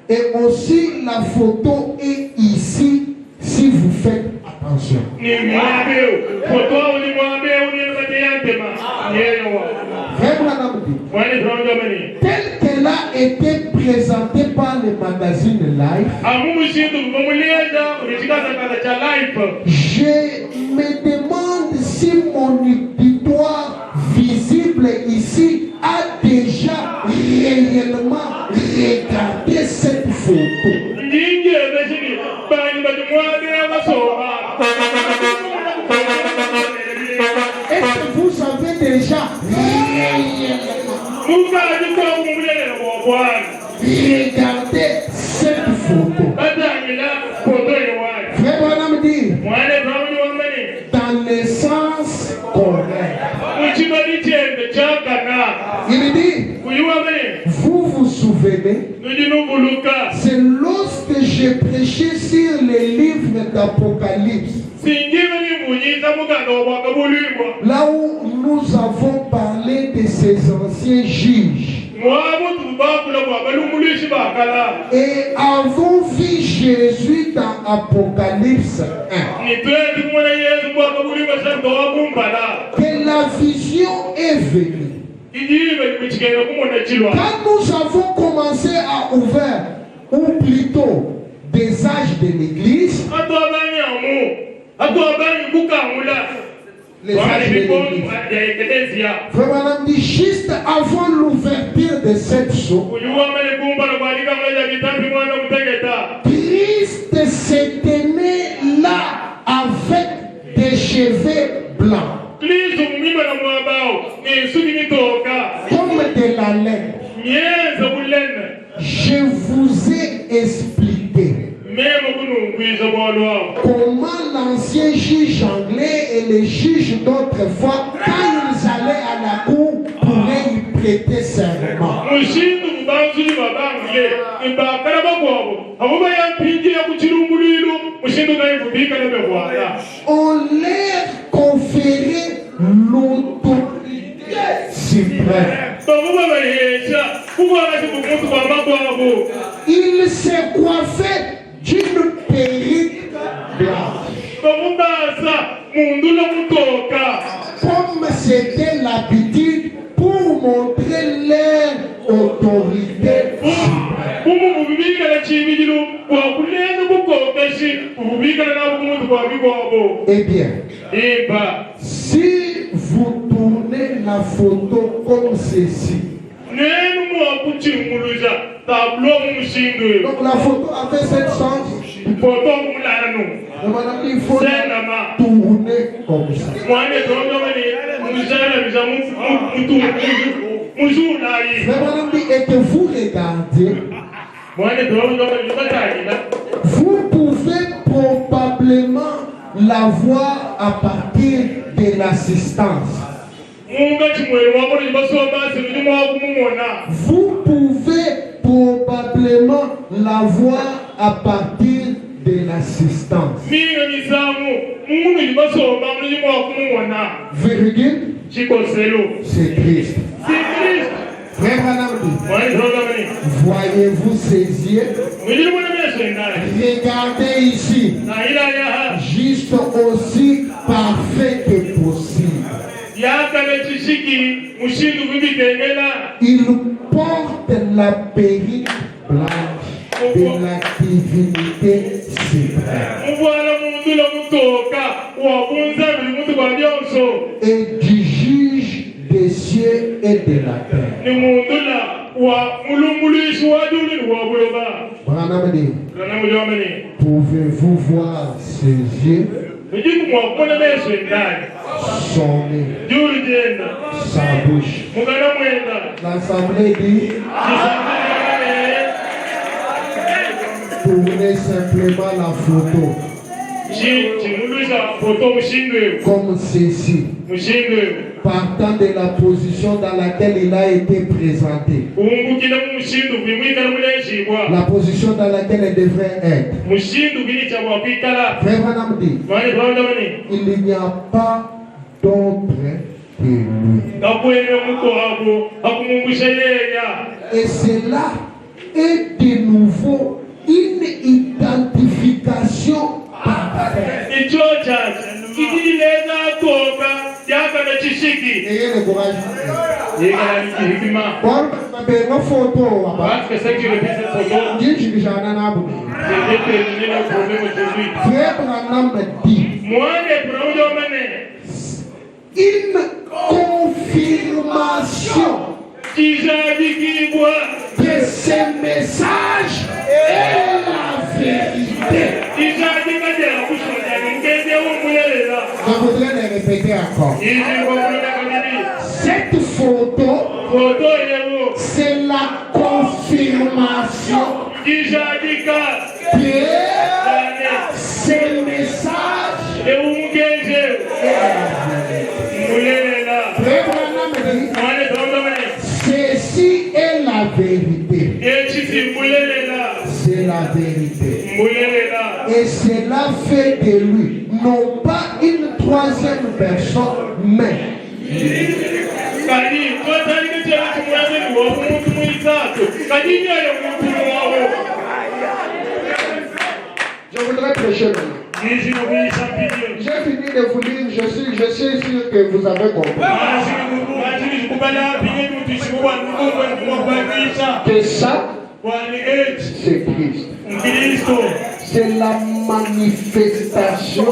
Et aussi la photo est ici si vous faites attention. Frère Branham dit, telle qu'elle a été présentée par le magazine Life, je me demande si mon auditoire visible ici a déjà réellement regardé cette photo. Est-ce que vous savez déjà regardez cette photo? Frère Branham dit, dans le sens correct. Il dit, vous vous souvenez, c'est lorsque j'ai prêché sur les livres d'Apocalypse, là où nous avons parlé de ces anciens juges, et avons vu Jésus dans Apocalypse 1, que la vision est venue. Quand nous avons commencé à ouvrir, ou plutôt des âges de l'église, les âges de l'église, Frère Branham dit, juste avant l'ouverture de cette chose, Christ se tenait là avec des cheveux blancs, comme de la laine. Je vous ai expliqué comment l'ancien juge anglais et les juges d'autrefois, quand ils allaient à la cour, pourraient y prêter serment. On leur conférait l'autorité suprême. Il s'est coiffé d'une perruque blanche, comme c'était l'habitude, pour montrer leur autorité suprême. Eh bien, si vous tournez la photo comme ceci, donc la photo avait cette sens. Il faut tourner comme ça. Et que vous regardez, vous pouvez probablement la voir à partir de l'assistance. Vous pouvez probablement l'avoir à partir de l'assistance. Virgule, c'est Christ. Frère Branham dit, voyez-vous ces yeux? Regardez ici, juste aussi parfait que possible. Il porte la perruque blanche de la divinité suprême et du juge des cieux et de la terre. Branham dit, pouvez-vous voir ses yeux, son nez, sa bouche? L'assemblée dit, tournez simplement la photo comme ceci, partant de la position dans laquelle il a été présenté, la position dans laquelle il devrait être. Frère Branham dit, il n'y a pas d'autre que lui. Et cela est de nouveau une identification parfaite. Ayez le courage. Bon, mais ma photo, Frère Branham dit, une confirmation que ce message est la vérité. Je voudrais le répéter encore. Cette photo, c'est la confirmation que ce message est la vérité. Ceci est la vérité. C'est la vérité. Et cela fait de lui non pas une troisième personne, mais je voudrais prêcher maintenant. J'ai fini de vous lire, je suis sûr que vous avez compris. Que ça, c'est Christ. C'est la manifestation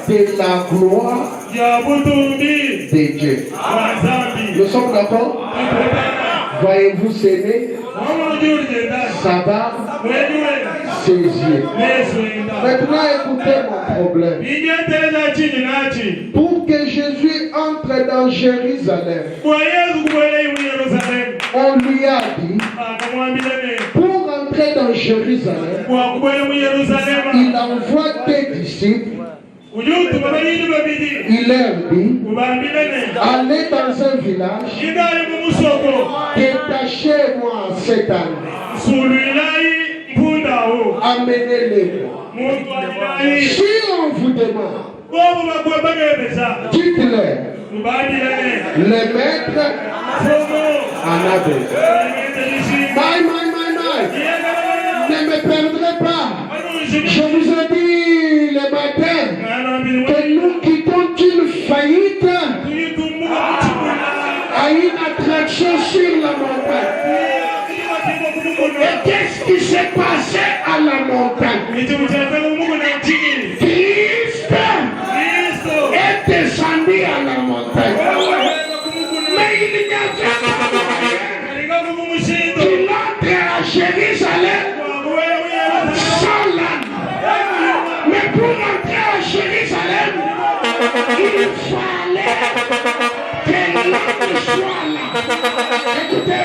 de la gloire de Dieu. Nous sommes d'accord? Voyez-vous ses nez, sa barbe, ses yeux. Maintenant, écoutez mon problème. Pour que Jésus entre dans Jérusalem, on lui a dit, pour entrer dans Jérusalem, il envoie des disciples. Il leur dit, allez dans un village, détachez-moi cette année, amenez-les-moi. Si on vous demande, dites-leur, les maîtres en a besoin. Ne me perdrez pas. Je vous ai dit le matin que nous quittons une faillite à une attraction sur la montagne. Et qu'est-ce qui s'est passé à la montagne? Christ est descendu à la montagne. Mais il n'y avait pas qu'il entre à Jérusalem sans l'âne. Mais pour entrer à Jérusalem, il fallait que l'âne soit là. Écoutez.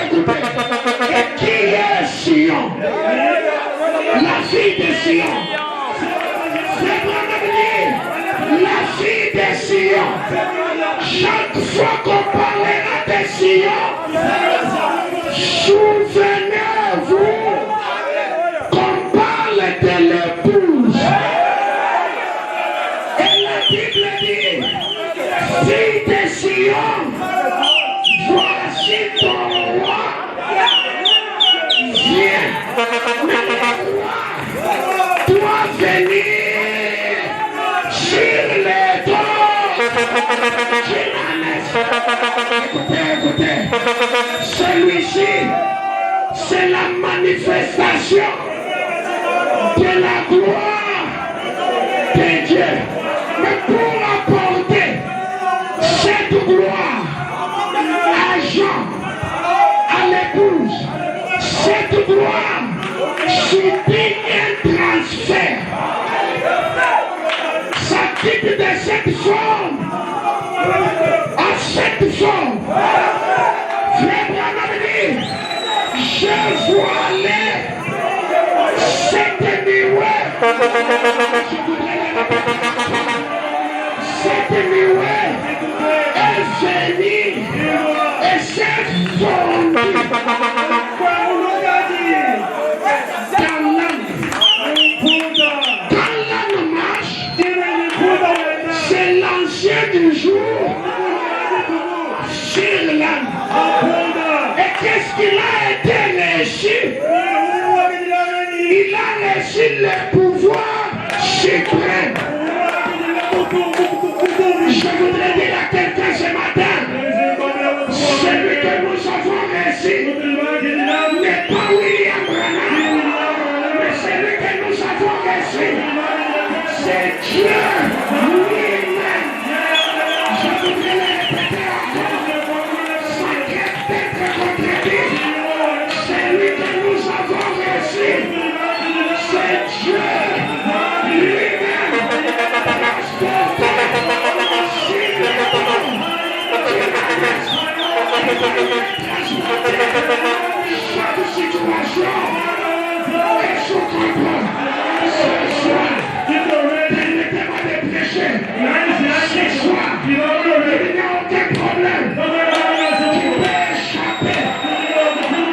Et qui est Sion? La fille de Sion. C'est la fille de Sion. Chaque fois qu'on parlera de Sion, Souvenez-vous qu'on parle de l'épouse. Et la Bible dit, fille de Sion, voici ton roi. Viens, mais le roi doit venir sur les dos. Écoutez, celui-ci, c'est la manifestation de la gloire de Dieu. Mais pour apporter cette gloire à Jean, à l'épouse, cette gloire subit un transfert. Ça quitte de cette forme à cette forme. Frère Branham dit, je voilais cette nuée. Cette nuée est venue et s'est fondue dans l'âme marche. C'est l'ancien du jour sur l'âme. Et qu'est-ce qu'il a été reçu? Il a reçu le pouvoir suprême. Je voudrais dire à quelqu'un ce matin, celui que nous avons reçu n'est pas William Branham, mais celui que nous avons reçu, c'est Dieu lui-même. Je voudrais le répéter encore, sans être contredit. Celui que nous avons reçu, c'est Dieu lui-même. Chaque situation est sous contrôle. Ce soir, permettez-moi de prêcher. Ce soir, il n'y a aucun problème qui peut échapper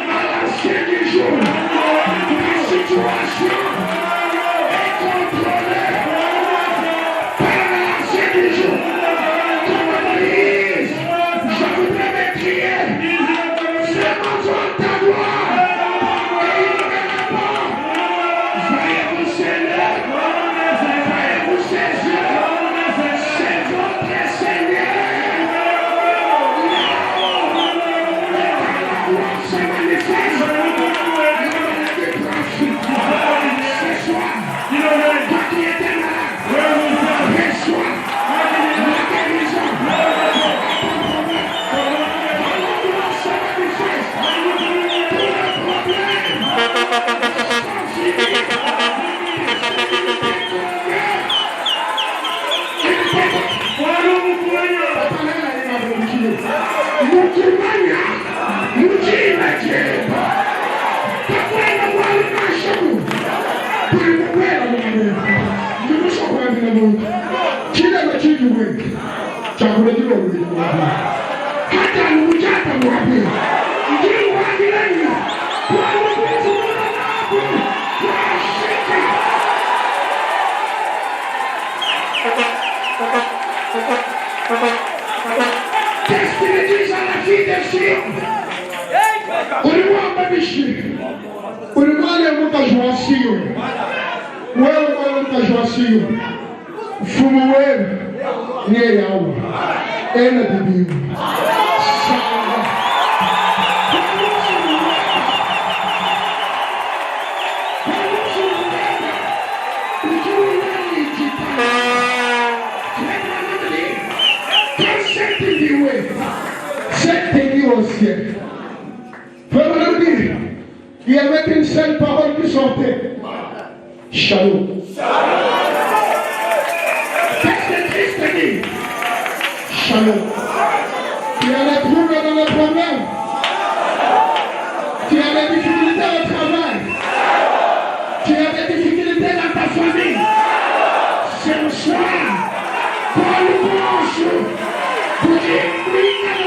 à l'ancien du jour. La situation est contrôlée par l'ancien du jour. Comme Moïse, je voudrais me crier. C'est mon tour ta gloire. Et il met la mort. Voyez-vous Seigneur. Voyez-vous ses yeux. C'est votre Seigneur. Et quand la gloire se manifeste, l'humanité profite. Ce soir, toi qui étais malade, reçois la guérison. Qu'est-ce qu'il dit à la fille de Sion? Ulimwengu mbishi. Ulimwengu mkajua sio. Wewe mwana mkajua sio. Mfumo wenu ni yao. Ena bibi. Cette nuit au ciel. Il y avait qu'une seule parole qui sortait. Shalom. Qu'est-ce que Christ dit? Shalom. Tu as des troubles dans le problème. Tu as des difficultés au travail. Tu as des difficultés dans ta famille. Ce soir, Paul Blanche, pour dire oui à la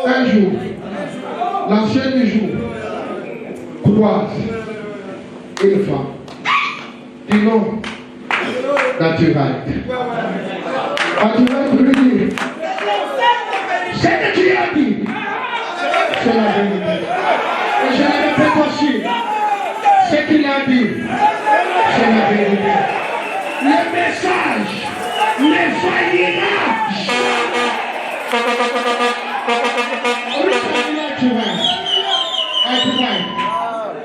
Un jour, l'ancien du jour, croise une femme du nom naturel. Naturel veut dire, c'est que tu as dit, c'est la vérité. Et je le répète aussi, ce qu'il a dit, c'est la vérité. Le message ne faillira jamais.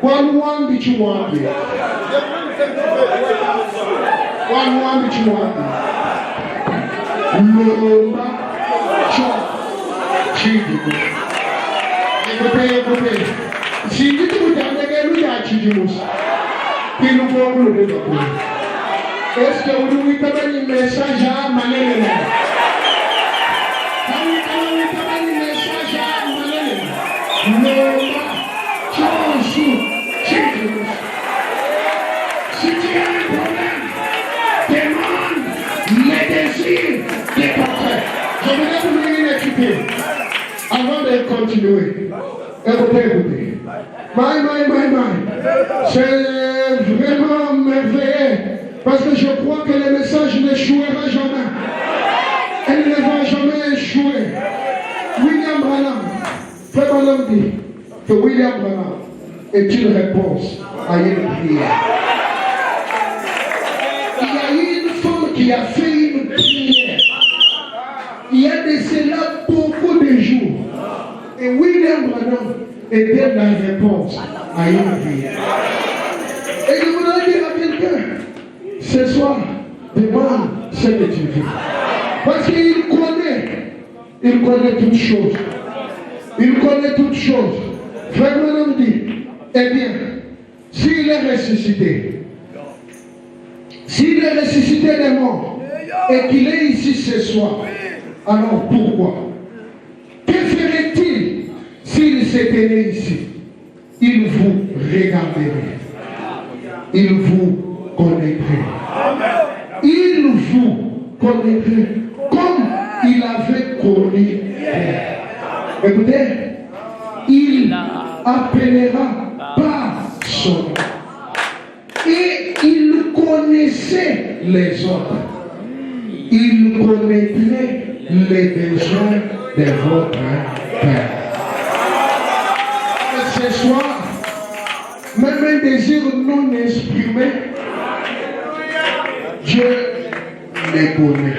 One that you want it. One that you want it. Lomba Chok Chidimus. Écoutez. Si tu te dis que nous Chidimus, puis nous pouvons le développer. Est-ce que vous nous avez un message à Manéla? Lomba Chok Chidimus. Si tu as un problème, demande les désirs des portraits. Je voudrais vous donner une équité avant de continuer. Écoutez. C'est vraiment merveilleux parce que je crois que le message n'échouera jamais. Elle ne va jamais échouer. William Branham, Frère Branham dit que William Branham est une réponse à une prière. Il y a une femme qui a fait une prière. Il y a de cela beaucoup de jours. Et William Branham était la réponse à une prière. Et je voudrais dire à quelqu'un, ce soir, demande ce que tu veux. Parce qu'il connaît toutes choses. Il connaît toutes choses. Frère Branham dit, eh bien, s'il est ressuscité, des morts et qu'il est ici ce soir, alors pourquoi? Que ferait-il s'il s'était né ici? Il vous regarderait. Il vous connaîtrait. Il vous connaîtrait comme il avait connu. Écoutez, il appellera par son nom. Et il connaissait les autres. Il connaîtrait les besoins de votre Père. Ce soir, même un désir non exprimé, Dieu les connaît.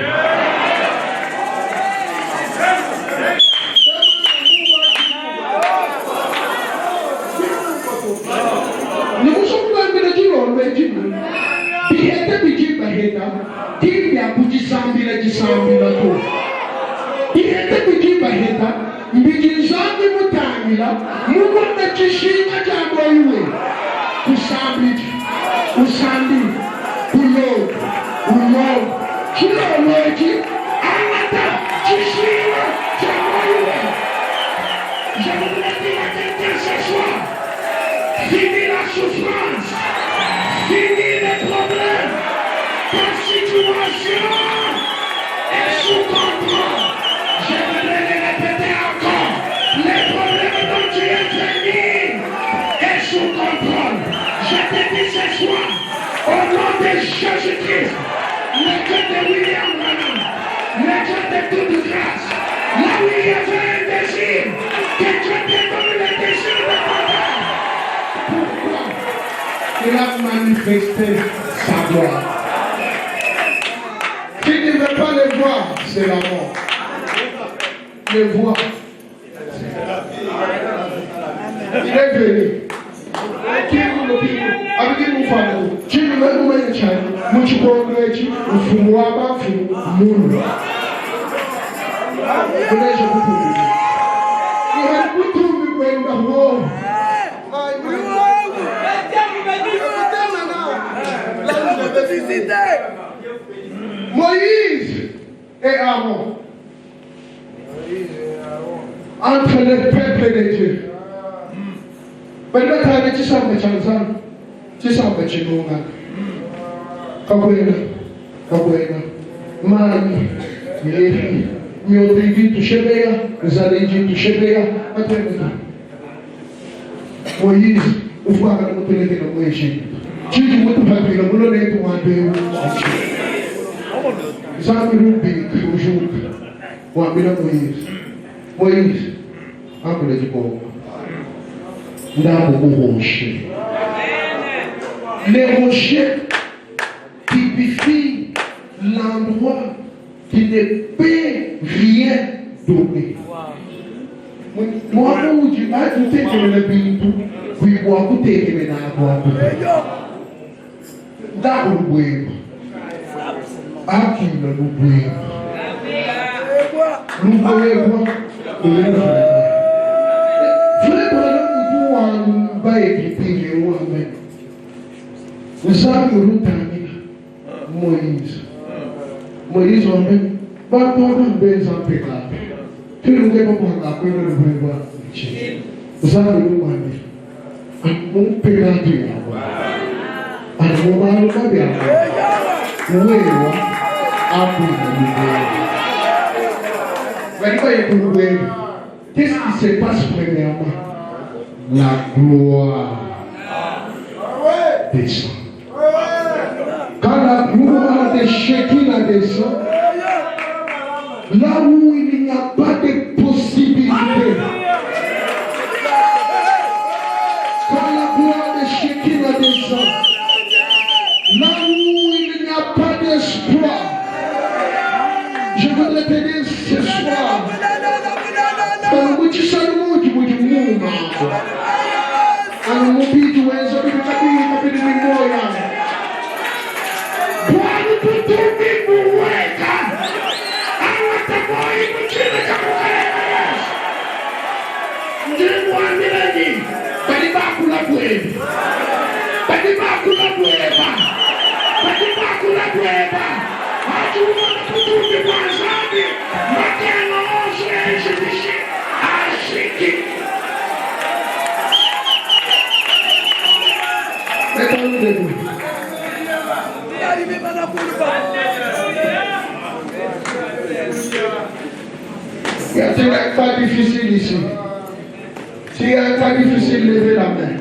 Fini la souffrance, fini les problèmes, ta situation est sous contrôle. Je voudrais le répéter encore, les problèmes dont tu es venu est sous contrôle. Je te dis ce soir, au nom de Jésus-Christ, le Dieu de William Branham, le Dieu de toute grâce, là où il y avait un désir, que Dieu te donne le désir de ton cœur. Pourquoi? Il a manifesté sa gloire. Qui ne veut pas le voir, c'est la mort. Le voir. Il est venu. Avec mon famille, tu ne veux pas le faire. Moi, tu peux le dire, il faut moi, il faut moi. Je vous dis. Il a beaucoup de monde. Moïse et Aaron. entre le peuple de Dieu. Maintenant, tu as dit ça, mais tu sais, mais tu nous Mani, Levi, mio David Tushebea, Zaleji Tushebea, Moïse, o Fábio não tem que não conhecer. Tive muito rápido, não lembro nem do ano. Sabe o que o Juca, o amigo Moïse, a mulher de boa. Não o rocher. Les rochers typifient l'endroit qui ne peut rien donner. Moi, je dis, ah, tu sais que le bintou, puis moi, tu sais que le n'avoir d'abord, oui. Ah, qui ne nous brille. Nous voyons, Moïse, on met pas de belles impeccables. Tu ne peux pas la peine de voir. Vous avez le monde. Mon père Dieu. À mon mari, pas bien. Oui, qu'est-ce qui se passe premièrement? La gloire descend. Quand la gloire de Shekinah descend, là où il n'y a pas de possibilité, quand la gloire de Shekinah descend, là où il n'y a pas d'espoir, je voudrais te dire ce soir, Il n'y a pas difficile ici. S'il n'y a pas difficile, levez la main.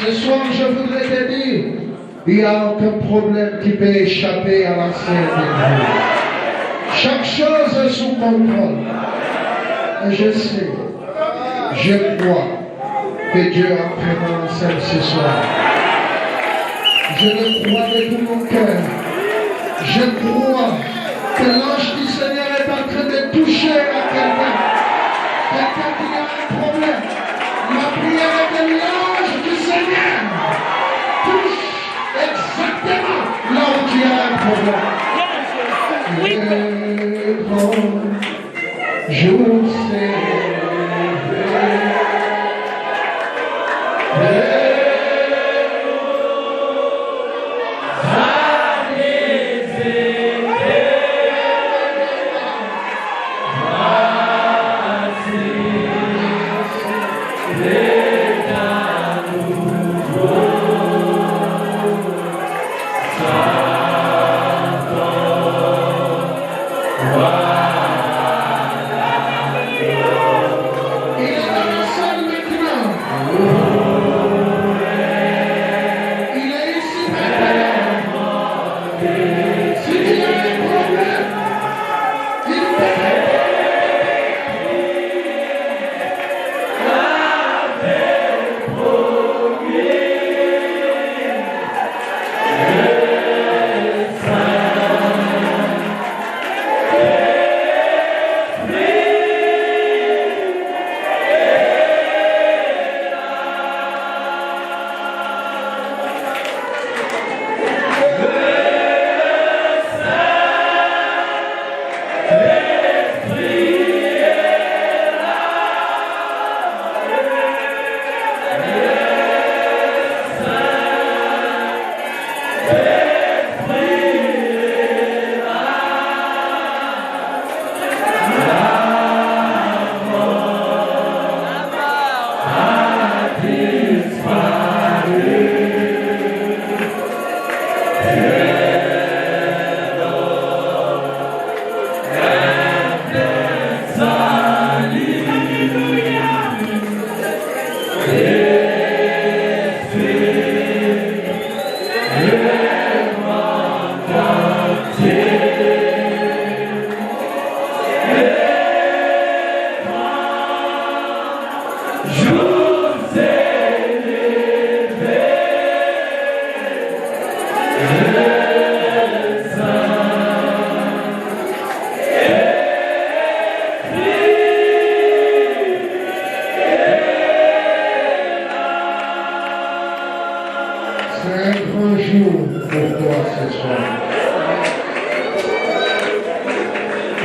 Ce soir, je voudrais te dire, il n'y a aucun problème qui peut échapper à la scène de Dieu. Chaque chose est sous contrôle. Et je sais, je crois que Dieu a pris dans la scène ce soir. Je le crois de tout mon cœur. Je crois que l'ange du Seigneur est en train de toucher à quelqu'un. Quelqu'un qui a un problème. La prière de l'ange du Seigneur touche exactement là où tu as un problème.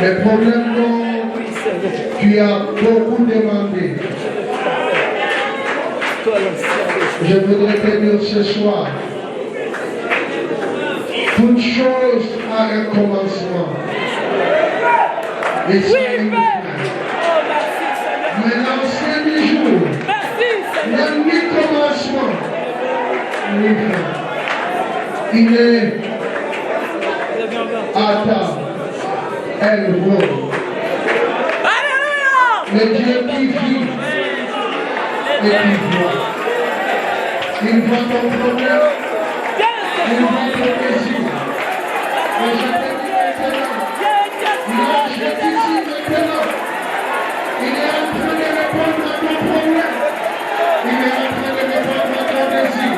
Les problèmes dont tu as beaucoup demandé, je voudrais te dire ce soir, toute chose a un commencement. Et c'est une fin. Mais l'ancien du jour, il n'y a ni commencement, ni fin. Il est à table. Elle voit. Le Dieu qui vit et qui voit. Il voit ton problème. Il voit ton désir. Et je te dis maintenant, je te dis maintenant, il est en train de répondre à ton problème. Il est en train de répondre à ton désir.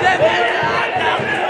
Let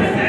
Esta